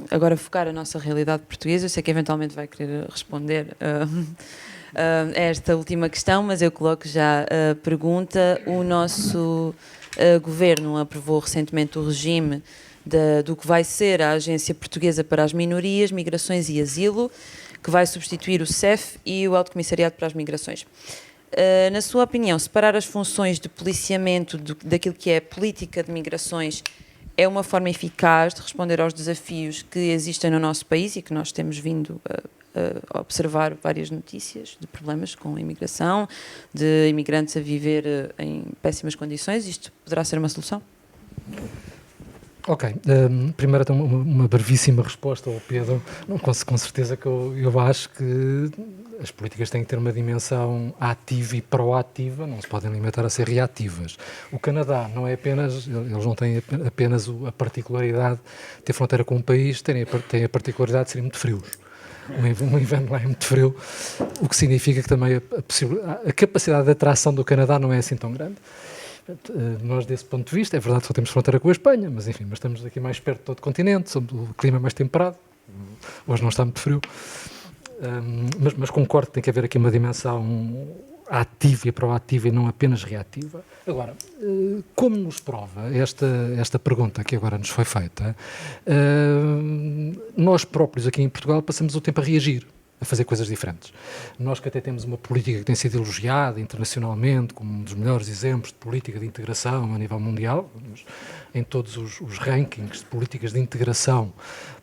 agora focar a nossa realidade portuguesa. Eu sei que eventualmente vai querer responder a esta última questão, mas eu coloco já a pergunta. O nosso governo aprovou recentemente o regime do que vai ser a Agência Portuguesa para as Minorias, Migrações e Asilo, que vai substituir o CEF e o Alto Comissariado para as Migrações. Na sua opinião, separar as funções de policiamento daquilo que é política de migrações é uma forma eficaz de responder aos desafios que existem no nosso país e que nós temos vindo a observar várias notícias de problemas com a imigração, de imigrantes a viver em péssimas condições? Isto poderá ser uma solução? Ok, primeiro então uma brevíssima resposta ao Pedro. Com certeza que eu acho que as políticas têm que ter uma dimensão ativa e proativa, não se podem limitar a ser reativas. O Canadá não é apenas, eles não têm apenas a particularidade de ter fronteira com um país, têm a particularidade de serem muito frios. O inverno lá é muito frio, o que significa que também a capacidade de atração do Canadá não é assim tão grande. Nós, desse ponto de vista, é verdade que só temos fronteira com a Espanha, mas enfim, mas estamos aqui mais perto de todo o continente, o clima é mais temperado, hoje não está muito frio, mas concordo que tem que haver aqui uma dimensão ativa e proativa e não apenas reativa. Agora, como nos prova esta pergunta que agora nos foi feita, nós próprios aqui em Portugal passamos o tempo a reagir, a fazer coisas diferentes. Nós que até temos uma política que tem sido elogiada internacionalmente como um dos melhores exemplos de política de integração a nível mundial, em todos os rankings de políticas de integração,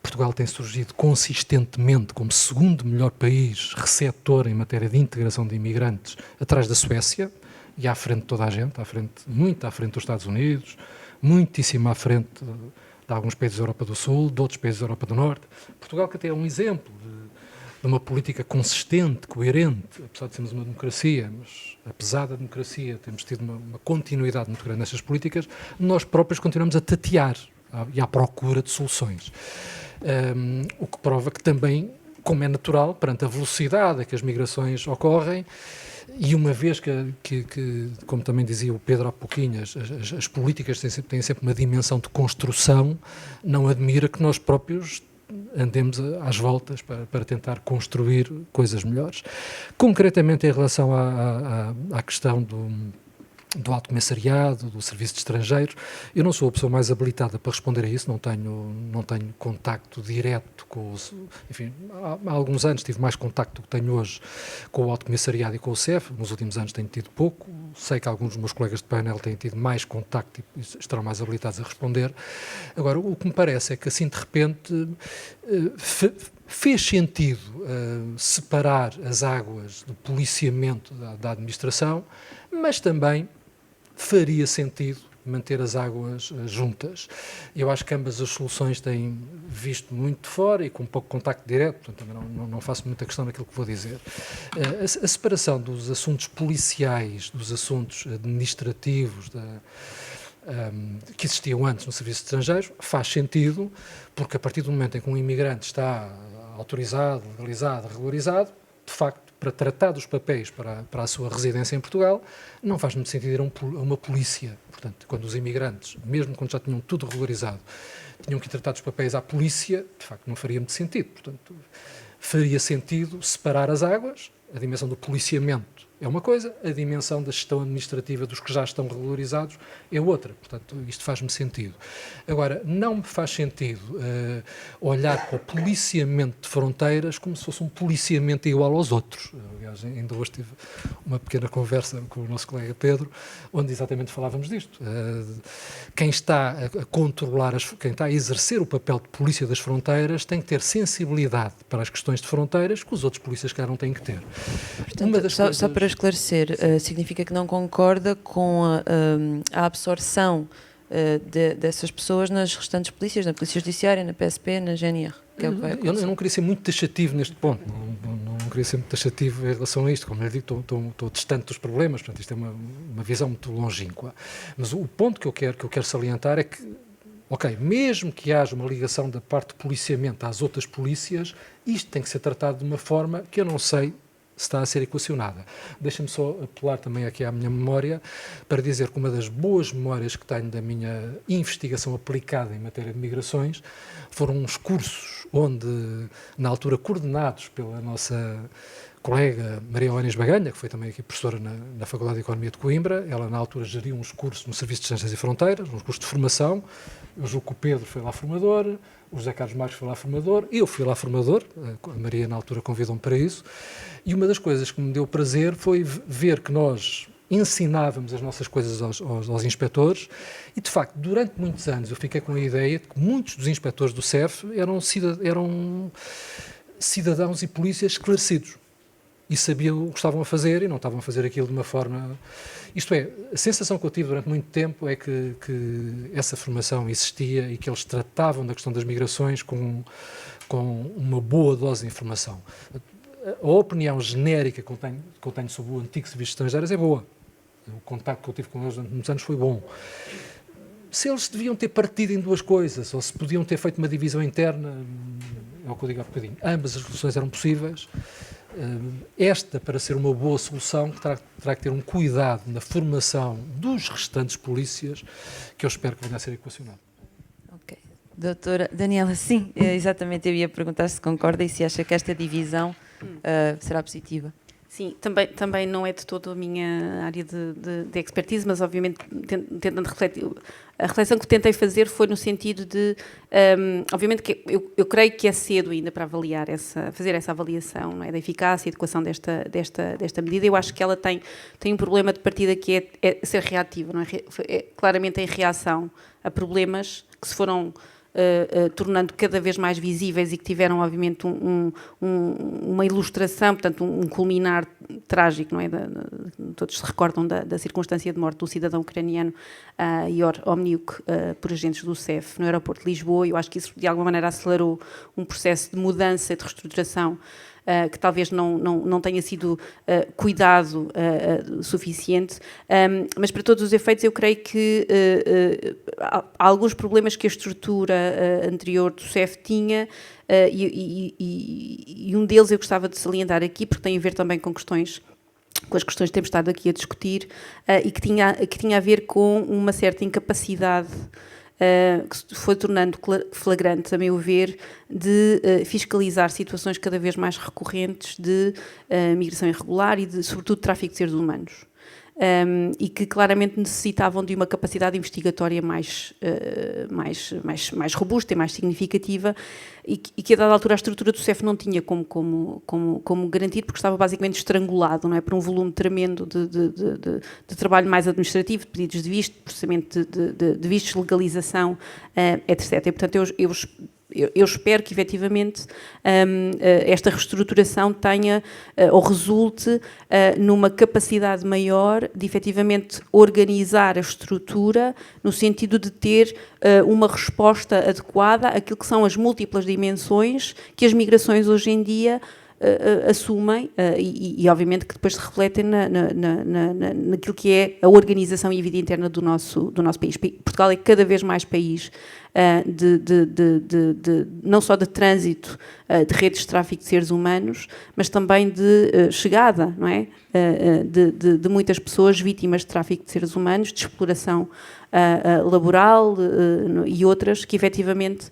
Portugal tem surgido consistentemente como segundo melhor país receptor em matéria de integração de imigrantes, atrás da Suécia e à frente de toda a gente, muito à frente dos Estados Unidos, muitíssimo à frente de alguns países da Europa do Sul, de outros países da Europa do Norte. Portugal que até é um exemplo de uma política consistente, coerente, apesar de sermos uma democracia, mas apesar da democracia temos tido uma continuidade muito grande nestas políticas, nós próprios continuamos a tatear e à procura de soluções. O que prova que também como é natural, perante a velocidade a que as migrações ocorrem, e uma vez que como também dizia o Pedro há pouquinho, as políticas têm sempre uma dimensão de construção, não admira que nós próprios andemos às voltas para tentar construir coisas melhores. Concretamente em relação à questão do Alto Comissariado, do Serviço de Estrangeiros, eu não sou a pessoa mais habilitada para responder a isso, não tenho contacto direto com os... Enfim, há alguns anos tive mais contacto do que tenho hoje com o Alto Comissariado e com o CEF, nos últimos anos tenho tido pouco, sei que alguns dos meus colegas de painel têm tido mais contacto e estarão mais habilitados a responder. Agora, o que me parece é que assim de repente fez sentido separar as águas do policiamento da administração, mas também faria sentido manter as águas juntas. Eu acho que ambas as soluções têm visto muito de fora e com pouco contacto direto, portanto também não faço muita questão naquilo que vou dizer. A separação dos assuntos policiais, dos assuntos administrativos, que existiam antes no Serviço de Estrangeiros, faz sentido, porque a partir do momento em que um imigrante está autorizado, legalizado, regularizado, de facto, para tratar dos papéis para a sua residência em Portugal, não faz muito sentido ir a uma polícia. Portanto, quando os imigrantes, mesmo quando já tinham tudo regularizado, tinham que tratar dos papéis à polícia, de facto não faria muito sentido. Portanto, faria sentido separar as águas, a dimensão do policiamento é uma coisa, a dimensão da gestão administrativa dos que já estão regularizados é outra. Portanto, isto faz-me sentido. Agora, não me faz sentido olhar para o policiamento de fronteiras como se fosse um policiamento igual aos outros. Aliás, ainda hoje tive uma pequena conversa com o nosso colega Pedro, onde exatamente falávamos disto. Quem está a controlar, quem está a exercer o papel de polícia das fronteiras tem que ter sensibilidade para as questões de fronteiras que os outros polícias que não têm que ter. Portanto, só para esclarecer, significa que não concorda com a absorção dessas pessoas nas restantes polícias, na Polícia Judiciária, na PSP, na GNR? Que é o que vai acontecer. Eu não queria ser muito taxativo neste ponto, não queria ser muito taxativo em relação a isto, como eu digo, estou distante dos problemas, portanto isto é uma visão muito longínqua. Mas o ponto que eu quero salientar é que, ok, mesmo que haja uma ligação da parte do policiamento às outras polícias, isto tem que ser tratado de uma forma que eu não sei se está a ser equacionada. Deixa-me só apelar também aqui à minha memória para dizer que uma das boas memórias que tenho da minha investigação aplicada em matéria de migrações foram uns cursos onde, na altura, coordenados pela nossa colega Maria Oanes Baganha, que foi também aqui professora na Faculdade de Economia de Coimbra. Ela, na altura, geria uns cursos no Serviço de Estrangeiros e Fronteiras, uns cursos de formação. Eu julgo que o Pedro foi lá formador, o José Carlos Marques foi lá formador, eu fui lá formador, a Maria, na altura, convidou-me para isso. E uma das coisas que me deu prazer foi ver que nós ensinávamos as nossas coisas aos inspectores e, de facto, durante muitos anos eu fiquei com a ideia de que muitos dos inspectores do CEF eram cidadãos e polícias esclarecidos e sabiam o que estavam a fazer e não estavam a fazer aquilo de uma forma... Isto é, a sensação que eu tive durante muito tempo é que essa formação existia e que eles tratavam da questão das migrações com uma boa dose de informação. A opinião genérica que eu tenho sobre o antigo Serviço de Estrangeiros é boa. O contacto que eu tive com eles durante muitos anos foi bom. Se eles deviam ter partido em duas coisas, ou se podiam ter feito uma divisão interna, é o que eu digo há bocadinho. Ambas as soluções eram possíveis. Esta, para ser uma boa solução, terá que ter um cuidado na formação dos restantes polícias, que eu espero que venha a ser equacionado. Ok. Doutora Daniela, sim, exatamente, eu ia perguntar se concorda e se acha que esta divisão será positiva. Sim, também não é de todo a minha área de expertise, mas obviamente tentando refletir, a reflexão que tentei fazer foi no sentido de, obviamente que eu creio que é cedo ainda para avaliar fazer essa avaliação, não é, da eficácia e adequação desta medida. Eu acho que ela tem um problema de partida que é ser reativa, não é claramente em reação a problemas que se foram tornando cada vez mais visíveis e que tiveram, obviamente, uma ilustração, portanto, um culminar trágico, não é? Todos se recordam da circunstância de morte do cidadão ucraniano Ior Omniuk por agentes do CEF no aeroporto de Lisboa. Eu acho que isso, de alguma maneira, acelerou um processo de mudança, de reestruturação que talvez não tenha sido cuidado suficiente, mas para todos os efeitos eu creio que há alguns problemas que a estrutura anterior do CEF tinha, e um deles eu gostava de salientar aqui, porque tem a ver também com as questões que temos estado aqui a discutir, e que tinha a ver com uma certa incapacidade que se foi tornando flagrante, a meu ver, de fiscalizar situações cada vez mais recorrentes de migração irregular e, sobretudo, de tráfico de seres humanos. E que claramente necessitavam de uma capacidade investigatória mais robusta e mais significativa, e que a dada altura a estrutura do CEF não tinha como garantir, porque estava basicamente estrangulado, não é, por um volume tremendo de trabalho mais administrativo, de pedidos de visto, de processamento de vistos, legalização, etc. E, portanto, eu espero que, efetivamente, esta reestruturação tenha ou resulte numa capacidade maior de, efetivamente, organizar a estrutura no sentido de ter uma resposta adequada àquilo que são as múltiplas dimensões que as migrações hoje em dia assumem, e obviamente que depois se refletem naquilo que é a organização e a vida interna do nosso país. Portugal é cada vez mais país não só de trânsito de redes de tráfico de seres humanos, mas também de chegada, não é? De muitas pessoas vítimas de tráfico de seres humanos, de exploração laboral e outras que, efetivamente,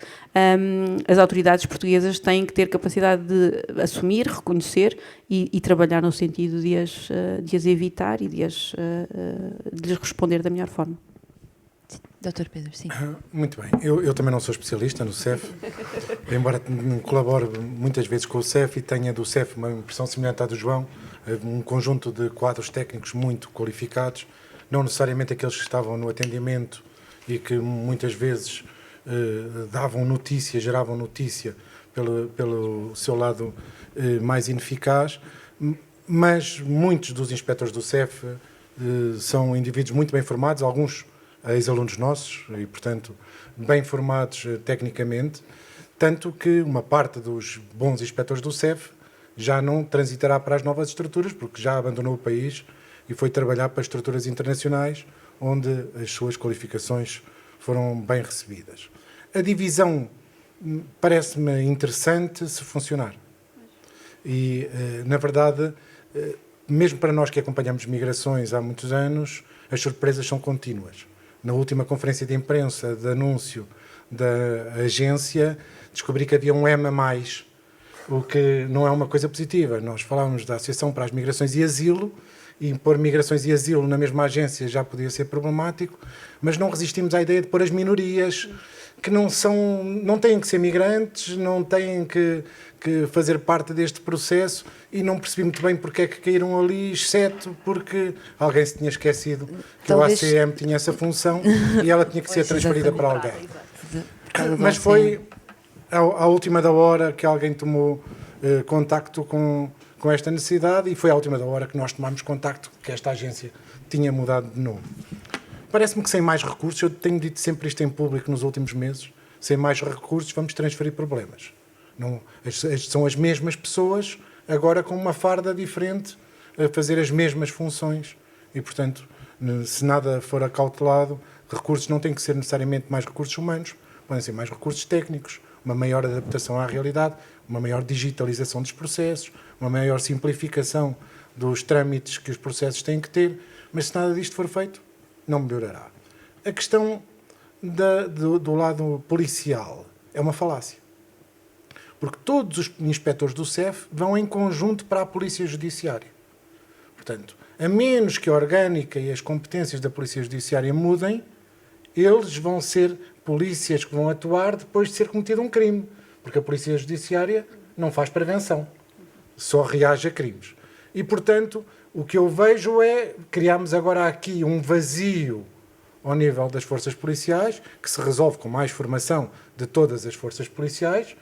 as autoridades portuguesas têm que ter capacidade de assumir, reconhecer e trabalhar no sentido de as evitar e de lhes responder da melhor forma. Dr. Pedro, sim. Muito bem. Eu também não sou especialista no CEF, embora colabore muitas vezes com o CEF e tenha do CEF uma impressão semelhante à do João, um conjunto de quadros técnicos muito qualificados, não necessariamente aqueles que estavam no atendimento e que muitas vezes davam notícia, geravam notícia pelo seu lado mais ineficaz, mas muitos dos inspectores do CEF são indivíduos muito bem formados, alguns ex-alunos nossos e, portanto, bem formados tecnicamente, tanto que uma parte dos bons inspectores do CEF já não transitará para as novas estruturas, porque já abandonou o país e foi trabalhar para estruturas internacionais, onde as suas qualificações foram bem recebidas. A divisão parece-me interessante se funcionar. E, na verdade, mesmo para nós que acompanhamos migrações há muitos anos, as surpresas são contínuas. Na última conferência de imprensa de anúncio da agência, descobri que havia um EMA+, o que não é uma coisa positiva. Nós falávamos da Associação para as Migrações e Asilo, e pôr migrações e asilo na mesma agência já podia ser problemático, mas não resistimos à ideia de pôr as minorias, que não têm que ser migrantes, não têm que fazer parte deste processo, e não percebi muito bem porque é que caíram ali, exceto porque alguém se tinha esquecido que talvez o ACM tinha essa função e ela tinha que ser transferida para alguém. Mas foi à última da hora que alguém tomou contacto com esta necessidade, e foi à última da hora que nós tomámos contacto que esta agência tinha mudado de nome. Parece-me que sem mais recursos, eu tenho dito sempre isto em público nos últimos meses, sem mais recursos vamos transferir problemas. Não, são as mesmas pessoas, agora com uma farda diferente, a fazer as mesmas funções. E, portanto, se nada for acautelado, recursos não têm que ser necessariamente mais recursos humanos, podem ser mais recursos técnicos, uma maior adaptação à realidade, uma maior digitalização dos processos, uma maior simplificação dos trâmites que os processos têm que ter, mas se nada disto for feito, não melhorará. A questão do lado policial é uma falácia. Porque todos os inspectores do CEF vão em conjunto para a Polícia Judiciária. Portanto, a menos que a orgânica e as competências da Polícia Judiciária mudem, eles vão ser polícias que vão atuar depois de ser cometido um crime. Porque a Polícia Judiciária não faz prevenção, só reage a crimes. E, portanto, o que eu vejo é criarmos agora aqui um vazio ao nível das forças policiais, que se resolve com mais formação de todas as forças policiais,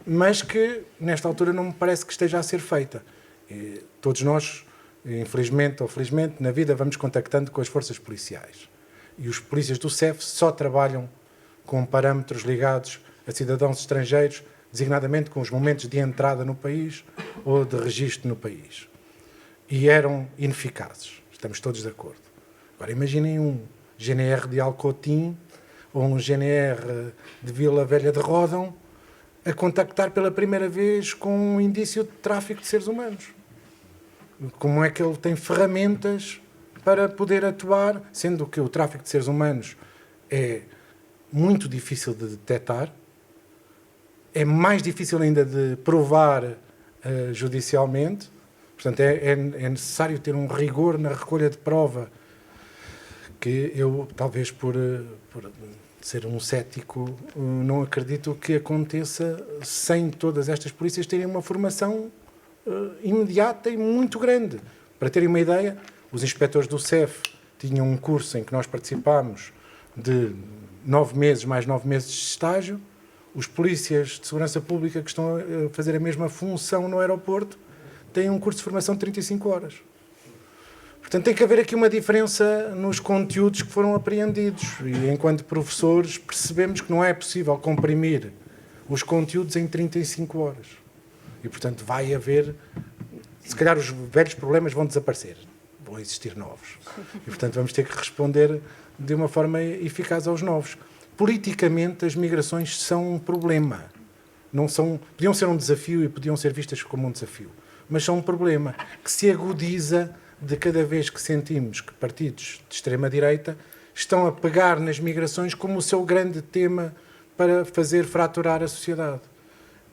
mas que, nesta altura, não me parece que esteja a ser feita. E todos nós, infelizmente ou felizmente, na vida vamos contactando com as forças policiais. E os polícias do CEF só trabalham com parâmetros ligados a cidadãos estrangeiros, designadamente com os momentos de entrada no país, ou de registro no país. E eram ineficazes, estamos todos de acordo. Agora imaginem um GNR de Alcotim ou um GNR de Vila Velha de Ródão a contactar pela primeira vez com um indício de tráfico de seres humanos. Como é que ele tem ferramentas para poder atuar, sendo que o tráfico de seres humanos é muito difícil de detectar, é mais difícil ainda de provar judicialmente. Portanto, é necessário ter um rigor na recolha de prova que eu, talvez por ser um cético, não acredito que aconteça sem todas estas polícias terem uma formação imediata e muito grande. Para terem uma ideia, os inspectores do CEF tinham um curso em que nós participámos de 9 meses, mais 9 meses de estágio. Os polícias de segurança pública que estão a fazer a mesma função no aeroporto têm um curso de formação de 35 horas. Portanto, tem que haver aqui uma diferença nos conteúdos que foram apreendidos. E, enquanto professores, percebemos que não é possível comprimir os conteúdos em 35 horas. E, portanto, vai haver... Se calhar os velhos problemas vão desaparecer. Vão existir novos. E, portanto, vamos ter que responder de uma forma eficaz aos novos. Politicamente, as migrações são um problema. Não são, podiam ser um desafio e podiam ser vistas como um desafio. Mas são um problema que se agudiza de cada vez que sentimos que partidos de extrema-direita estão a pegar nas migrações como o seu grande tema para fazer fraturar a sociedade.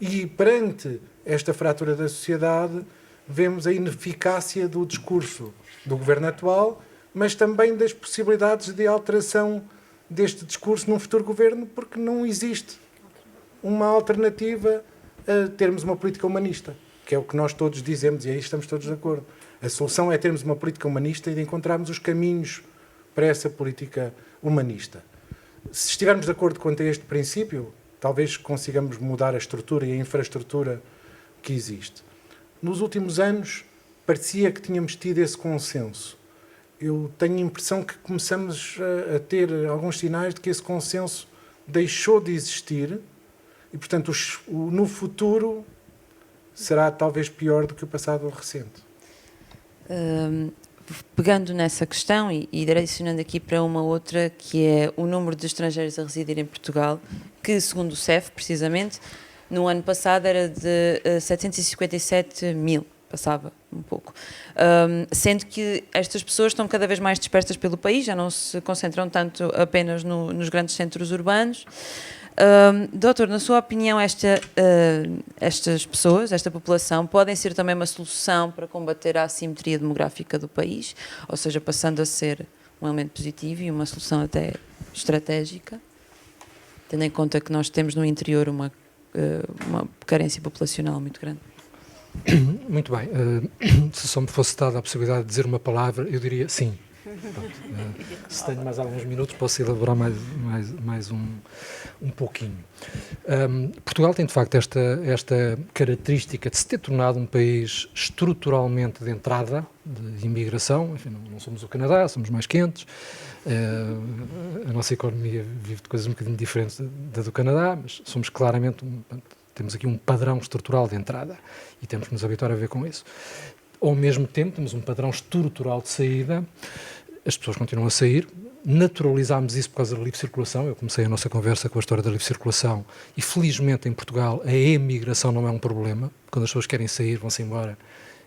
E perante esta fratura da sociedade, vemos a ineficácia do discurso do governo atual, mas também das possibilidades de alteração deste discurso num futuro governo, porque não existe uma alternativa a termos uma política humanista, que é o que nós todos dizemos, e aí estamos todos de acordo. A solução é termos uma política humanista e de encontrarmos os caminhos para essa política humanista. Se estivermos de acordo quanto a este princípio, talvez consigamos mudar a estrutura e a infraestrutura que existe. Nos últimos anos, parecia que tínhamos tido esse consenso. Eu tenho a impressão que começamos a ter alguns sinais de que esse consenso deixou de existir e, portanto, no futuro será talvez pior do que o passado recente. Pegando nessa questão e direcionando aqui para uma outra, que é o número de estrangeiros a residir em Portugal, que, segundo o CEF, precisamente, no ano passado era de 757 mil, passava um pouco. Sendo que estas pessoas estão cada vez mais dispersas pelo país, já não se concentram tanto apenas nos grandes centros urbanos. Doutor, na sua opinião, estas pessoas, esta população, podem ser também uma solução para combater a assimetria demográfica do país, ou seja, passando a ser um elemento positivo e uma solução até estratégica, tendo em conta que nós temos no interior uma carência populacional muito grande? Muito bem. Se só me fosse dada a possibilidade de dizer uma palavra, eu diria sim. Se tenho mais alguns minutos, posso elaborar mais um pouquinho. Portugal tem, de facto, esta característica de se ter tornado um país estruturalmente de entrada de imigração. Enfim, não somos o Canadá, somos mais quentes. A nossa economia vive de coisas um bocadinho diferentes da do Canadá, mas somos claramente, temos aqui um padrão estrutural de entrada e temos que nos habituar a ver com isso. Ao mesmo tempo, temos um padrão estrutural de saída. As pessoas continuam a sair, naturalizámos isso por causa da livre circulação. Eu comecei a nossa conversa com a história da livre circulação e, felizmente, em Portugal, a emigração não é um problema. Quando as pessoas querem sair, vão-se embora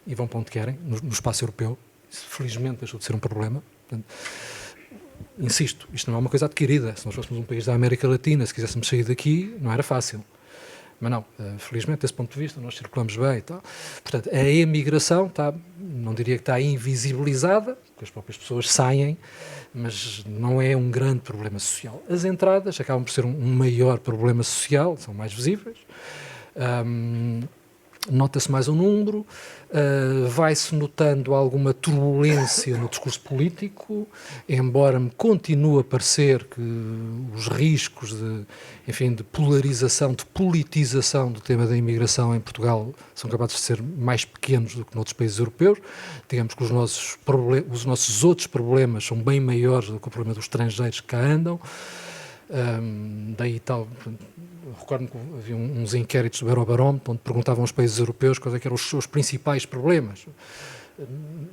e vão para onde querem, no espaço europeu. Isso, felizmente, deixou de ser um problema. Portanto, insisto, isto não é uma coisa adquirida. Se nós fôssemos um país da América Latina, se quiséssemos sair daqui, não era fácil. Mas não, felizmente, desse ponto de vista, nós circulamos bem e tal. Portanto, a emigração está, não diria que está invisibilizada, porque as próprias pessoas saem, mas não é um grande problema social. As entradas acabam por ser um maior problema social, são mais visíveis. Nota-se mais um número, vai-se notando alguma turbulência no discurso político, embora me continue a parecer que os riscos de polarização, de politização do tema da imigração em Portugal são capazes de ser mais pequenos do que noutros países europeus. Digamos que os nossos outros problemas são bem maiores do que o problema dos estrangeiros que cá andam. Daí tal recordo que havia uns inquéritos do Eurobarómetro onde perguntavam aos países europeus quais eram os seus principais problemas.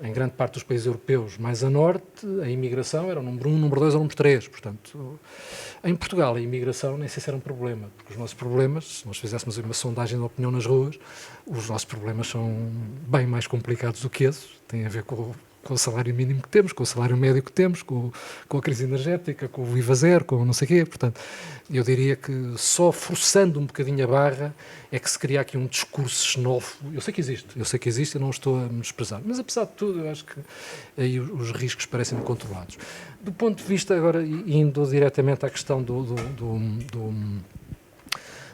Em grande parte dos países europeus mais a norte, a imigração era o número 1, o número 2 ou o número 3. Portanto, em Portugal, a imigração nem sei se era um problema, porque os nossos problemas, se nós fizéssemos uma sondagem de opinião nas ruas, os nossos problemas são bem mais complicados do que esses. Têm a ver com o salário mínimo que temos, com o salário médio que temos, com a crise energética, com o IVA zero, com não sei o quê. Portanto, eu diria que só forçando um bocadinho a barra é que se cria aqui um discurso xenófobo. Eu sei que existe, eu não estou a menosprezar. Mas, apesar de tudo, eu acho que aí os riscos parecem controlados. Do ponto de vista, agora, indo diretamente à questão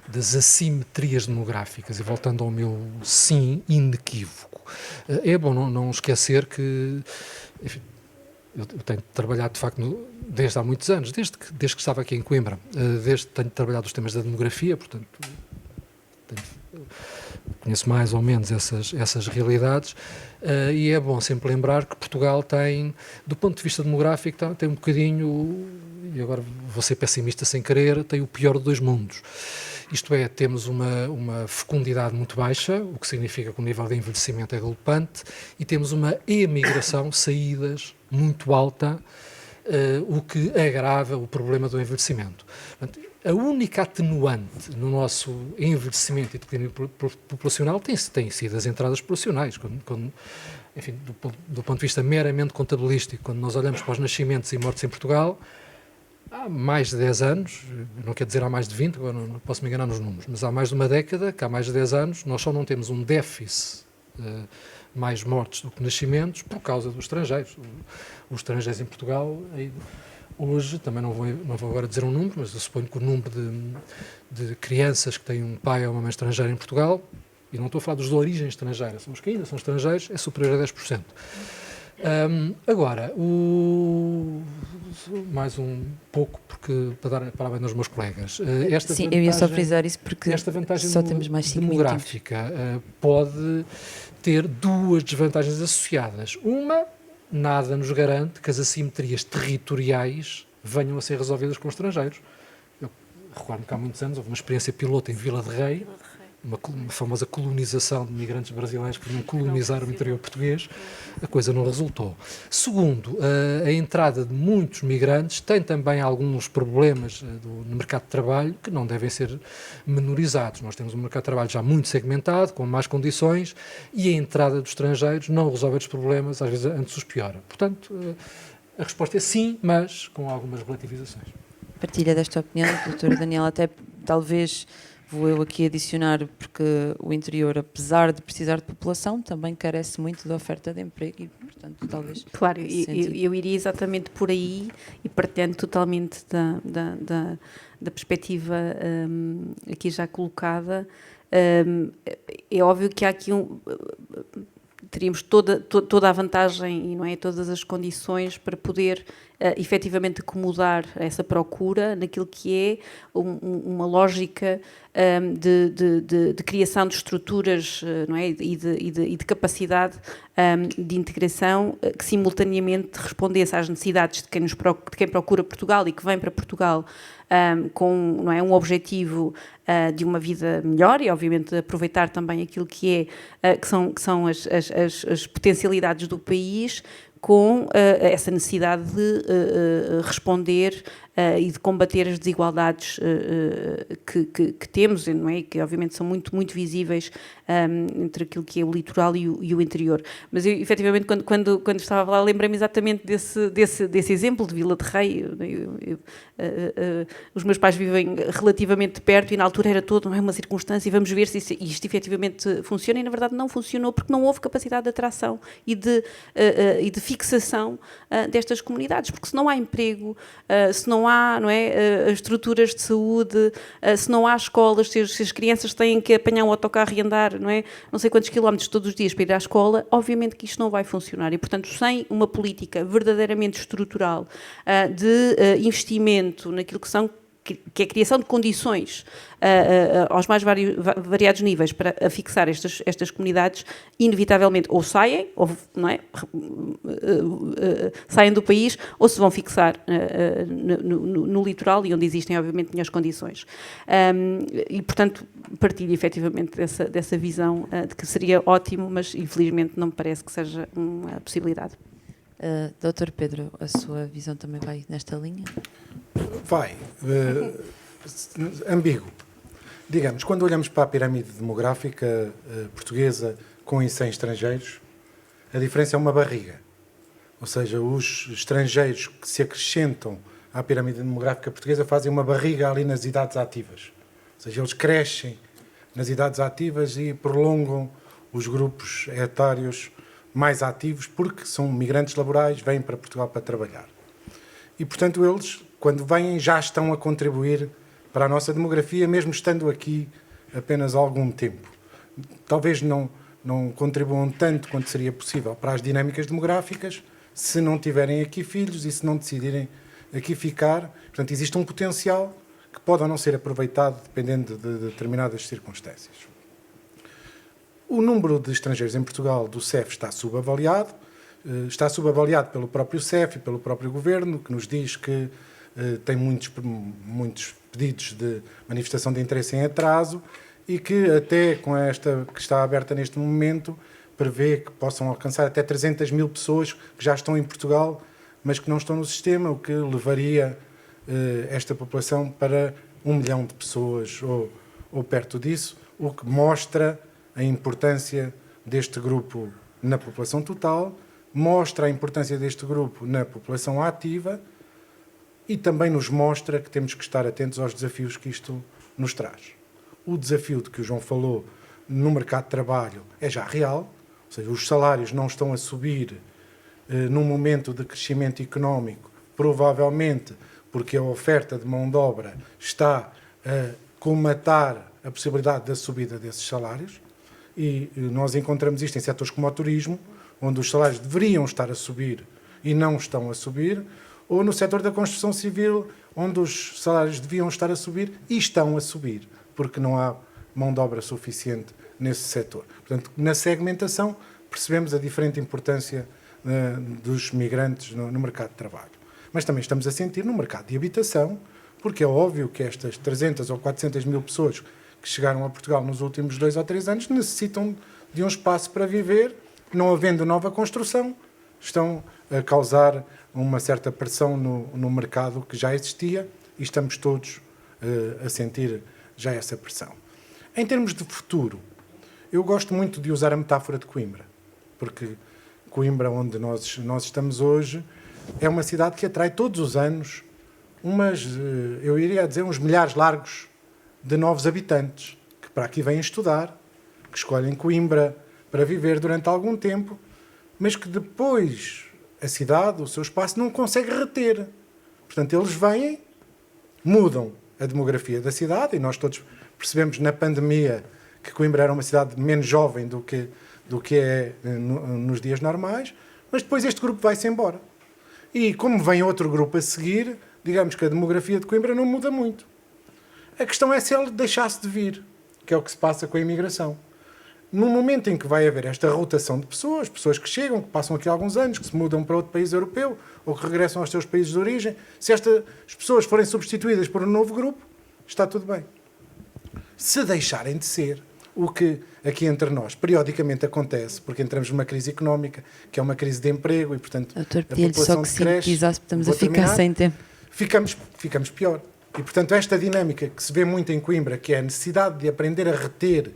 das assimetrias demográficas, e voltando ao meu sim inequívoco, é bom não esquecer que, enfim, eu tenho trabalhado de facto desde há muitos anos, desde que estava aqui em Coimbra, tenho trabalhado os temas da demografia, portanto conheço mais ou menos essas realidades, e é bom sempre lembrar que Portugal tem, do ponto de vista demográfico, tem um bocadinho, e agora vou ser pessimista sem querer, tem o pior de dois mundos. Isto é, temos uma fecundidade muito baixa, o que significa que o nível de envelhecimento é galopante, e temos uma emigração, saídas, muito alta, o que agrava o problema do envelhecimento. Portanto, a única atenuante no nosso envelhecimento e declínio populacional tem sido as entradas populacionais. Enfim, do ponto de vista meramente contabilístico, quando nós olhamos para os nascimentos e mortes em Portugal, há mais de 10 anos, não quer dizer há mais de 20, agora não posso me enganar nos números, mas há mais de uma década, que há mais de 10 anos, nós só não temos um déficit mais mortes do que nascimentos por causa dos estrangeiros. Os estrangeiros em Portugal, hoje, também não vou agora dizer um número, mas eu suponho que o número de crianças que têm um pai ou uma mãe estrangeira em Portugal, e não estou a falar dos de origem estrangeira, são os que ainda são estrangeiros, é superior a 10%. Agora, mais um pouco, porque para dar a palavra aos meus colegas. Sim, eu ia só frisar isso porque esta vantagem só temos mais 5 demográfica pode ter duas desvantagens associadas. Uma, nada nos garante que as assimetrias territoriais venham a ser resolvidas com estrangeiros. Eu recordo que há muitos anos houve uma experiência piloto em Vila de Rei, uma famosa colonização de migrantes brasileiros que vinham colonizar o interior português, a coisa não resultou. Segundo, a entrada de muitos migrantes tem também alguns problemas no mercado de trabalho que não devem ser menorizados. Nós temos um mercado de trabalho já muito segmentado, com más condições, e a entrada dos estrangeiros não resolve os problemas, às vezes antes os piora. Portanto, a resposta é sim, mas com algumas relativizações. Partilha desta opinião, doutora Daniela, até talvez... Vou eu aqui adicionar, porque o interior, apesar de precisar de população, também carece muito da oferta de emprego e, portanto, talvez... Claro, eu iria exatamente por aí e partilhando totalmente da perspectiva aqui já colocada. É óbvio que há aqui teríamos toda a vantagem e não é, todas as condições para poder efetivamente acomodar essa procura naquilo que é uma lógica de criação de estruturas, não é, e de capacidade de integração que simultaneamente respondesse às necessidades de quem procura Portugal e que vem para Portugal com, não é, um objetivo de uma vida melhor e obviamente aproveitar também aquilo que são as potencialidades do país, com essa necessidade de responder e de combater as desigualdades que temos, não é? Que obviamente são muito, muito visíveis entre aquilo que é o litoral e o interior. Mas eu, efetivamente, quando estava a falar, lembrei-me exatamente desse exemplo de Vila de Rei. Os meus pais vivem relativamente perto e na altura era toda uma circunstância e vamos ver se isto efetivamente funciona, e na verdade não funcionou porque não houve capacidade de atração e de fixação destas comunidades, porque se não há emprego, se não há, não é, estruturas de saúde, se não há escolas, se as crianças têm que apanhar um autocarro e andar, não é, não sei quantos quilómetros todos os dias para ir à escola, obviamente que isto não vai funcionar e, portanto, sem uma política verdadeiramente estrutural de investimento naquilo que são que é a criação de condições aos mais variados níveis para fixar estas comunidades, inevitavelmente ou saem, ou, não é, saem do país, ou se vão fixar no litoral e onde existem, obviamente, melhores condições. E, portanto, partilho efetivamente dessa visão de que seria ótimo, mas infelizmente não me parece que seja uma possibilidade. Dr. Pedro, a sua visão também vai nesta linha? Vai. Ambíguo. Digamos, quando olhamos para a pirâmide demográfica portuguesa com e sem estrangeiros, a diferença é uma barriga. Ou seja, os estrangeiros que se acrescentam à pirâmide demográfica portuguesa fazem uma barriga ali nas idades ativas. Ou seja, eles crescem nas idades ativas e prolongam os grupos etários mais ativos porque são migrantes laborais, vêm para Portugal para trabalhar. E, portanto, eles, quando vêm, já estão a contribuir para a nossa demografia, mesmo estando aqui apenas há algum tempo. Talvez não contribuam tanto quanto seria possível para as dinâmicas demográficas se não tiverem aqui filhos e se não decidirem aqui ficar. Portanto, existe um potencial que pode ou não ser aproveitado dependendo de determinadas circunstâncias. O número de estrangeiros em Portugal do CEF está subavaliado pelo próprio CEF e pelo próprio Governo, que nos diz que tem muitos pedidos de manifestação de interesse em atraso e que até com esta que está aberta neste momento prevê que possam alcançar até 300 mil pessoas que já estão em Portugal, mas que não estão no sistema, o que levaria esta população para 1 milhão de pessoas ou perto disso, o que mostra a importância deste grupo na população total, mostra a importância deste grupo na população ativa e também nos mostra que temos que estar atentos aos desafios que isto nos traz. O desafio de que o João falou no mercado de trabalho é já real, ou seja, os salários não estão a subir num momento de crescimento económico, provavelmente porque a oferta de mão de obra está a colmatar a possibilidade da subida desses salários. E nós encontramos isto em setores como o turismo, onde os salários deveriam estar a subir e não estão a subir, ou no setor da construção civil, onde os salários deviam estar a subir e estão a subir, porque não há mão de obra suficiente nesse setor. Portanto, na segmentação, percebemos a diferente importância dos migrantes no mercado de trabalho. Mas também estamos a sentir no mercado de habitação, porque é óbvio que estas 300 ou 400 mil pessoas que chegaram a Portugal nos últimos 2 ou 3 anos necessitam de um espaço para viver, não havendo nova construção, estão a causar uma certa pressão no mercado que já existia e estamos todos a sentir já essa pressão. Em termos de futuro, eu gosto muito de usar a metáfora de Coimbra, porque Coimbra, onde nós estamos hoje, é uma cidade que atrai todos os anos eu iria dizer, uns milhares largos de novos habitantes que para aqui vêm estudar, que escolhem Coimbra para viver durante algum tempo, mas que depois a cidade, o seu espaço, não consegue reter. Portanto, eles vêm, mudam a demografia da cidade, e nós todos percebemos na pandemia que Coimbra era uma cidade menos jovem do que é nos dias normais, mas depois este grupo vai-se embora. E como vem outro grupo a seguir, digamos que a demografia de Coimbra não muda muito. A questão é se ele deixasse de vir, que é o que se passa com a imigração. No momento em que vai haver esta rotação de pessoas que chegam, que passam aqui alguns anos, que se mudam para outro país europeu ou que regressam aos seus países de origem, se estas pessoas forem substituídas por um novo grupo, está tudo bem. Se deixarem de ser, o que aqui entre nós periodicamente acontece, porque entramos numa crise económica, que é uma crise de emprego e, portanto, Doutor, a população só que sintetizasse, estamos a ficar terminar, sem tempo. Ficamos pior. E, portanto, esta dinâmica que se vê muito em Coimbra, que é a necessidade de aprender a reter,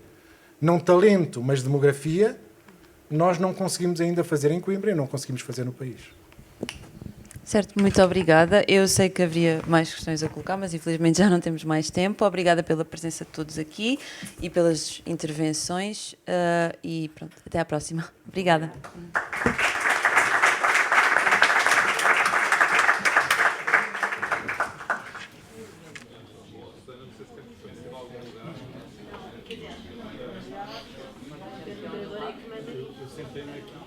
não talento, mas demografia, nós não conseguimos ainda fazer em Coimbra e não conseguimos fazer no país. Certo, muito obrigada. Eu sei que haveria mais questões a colocar, mas infelizmente já não temos mais tempo. Obrigada pela presença de todos aqui e pelas intervenções. E pronto, até à próxima. Obrigada. Eu sentei-me aqui.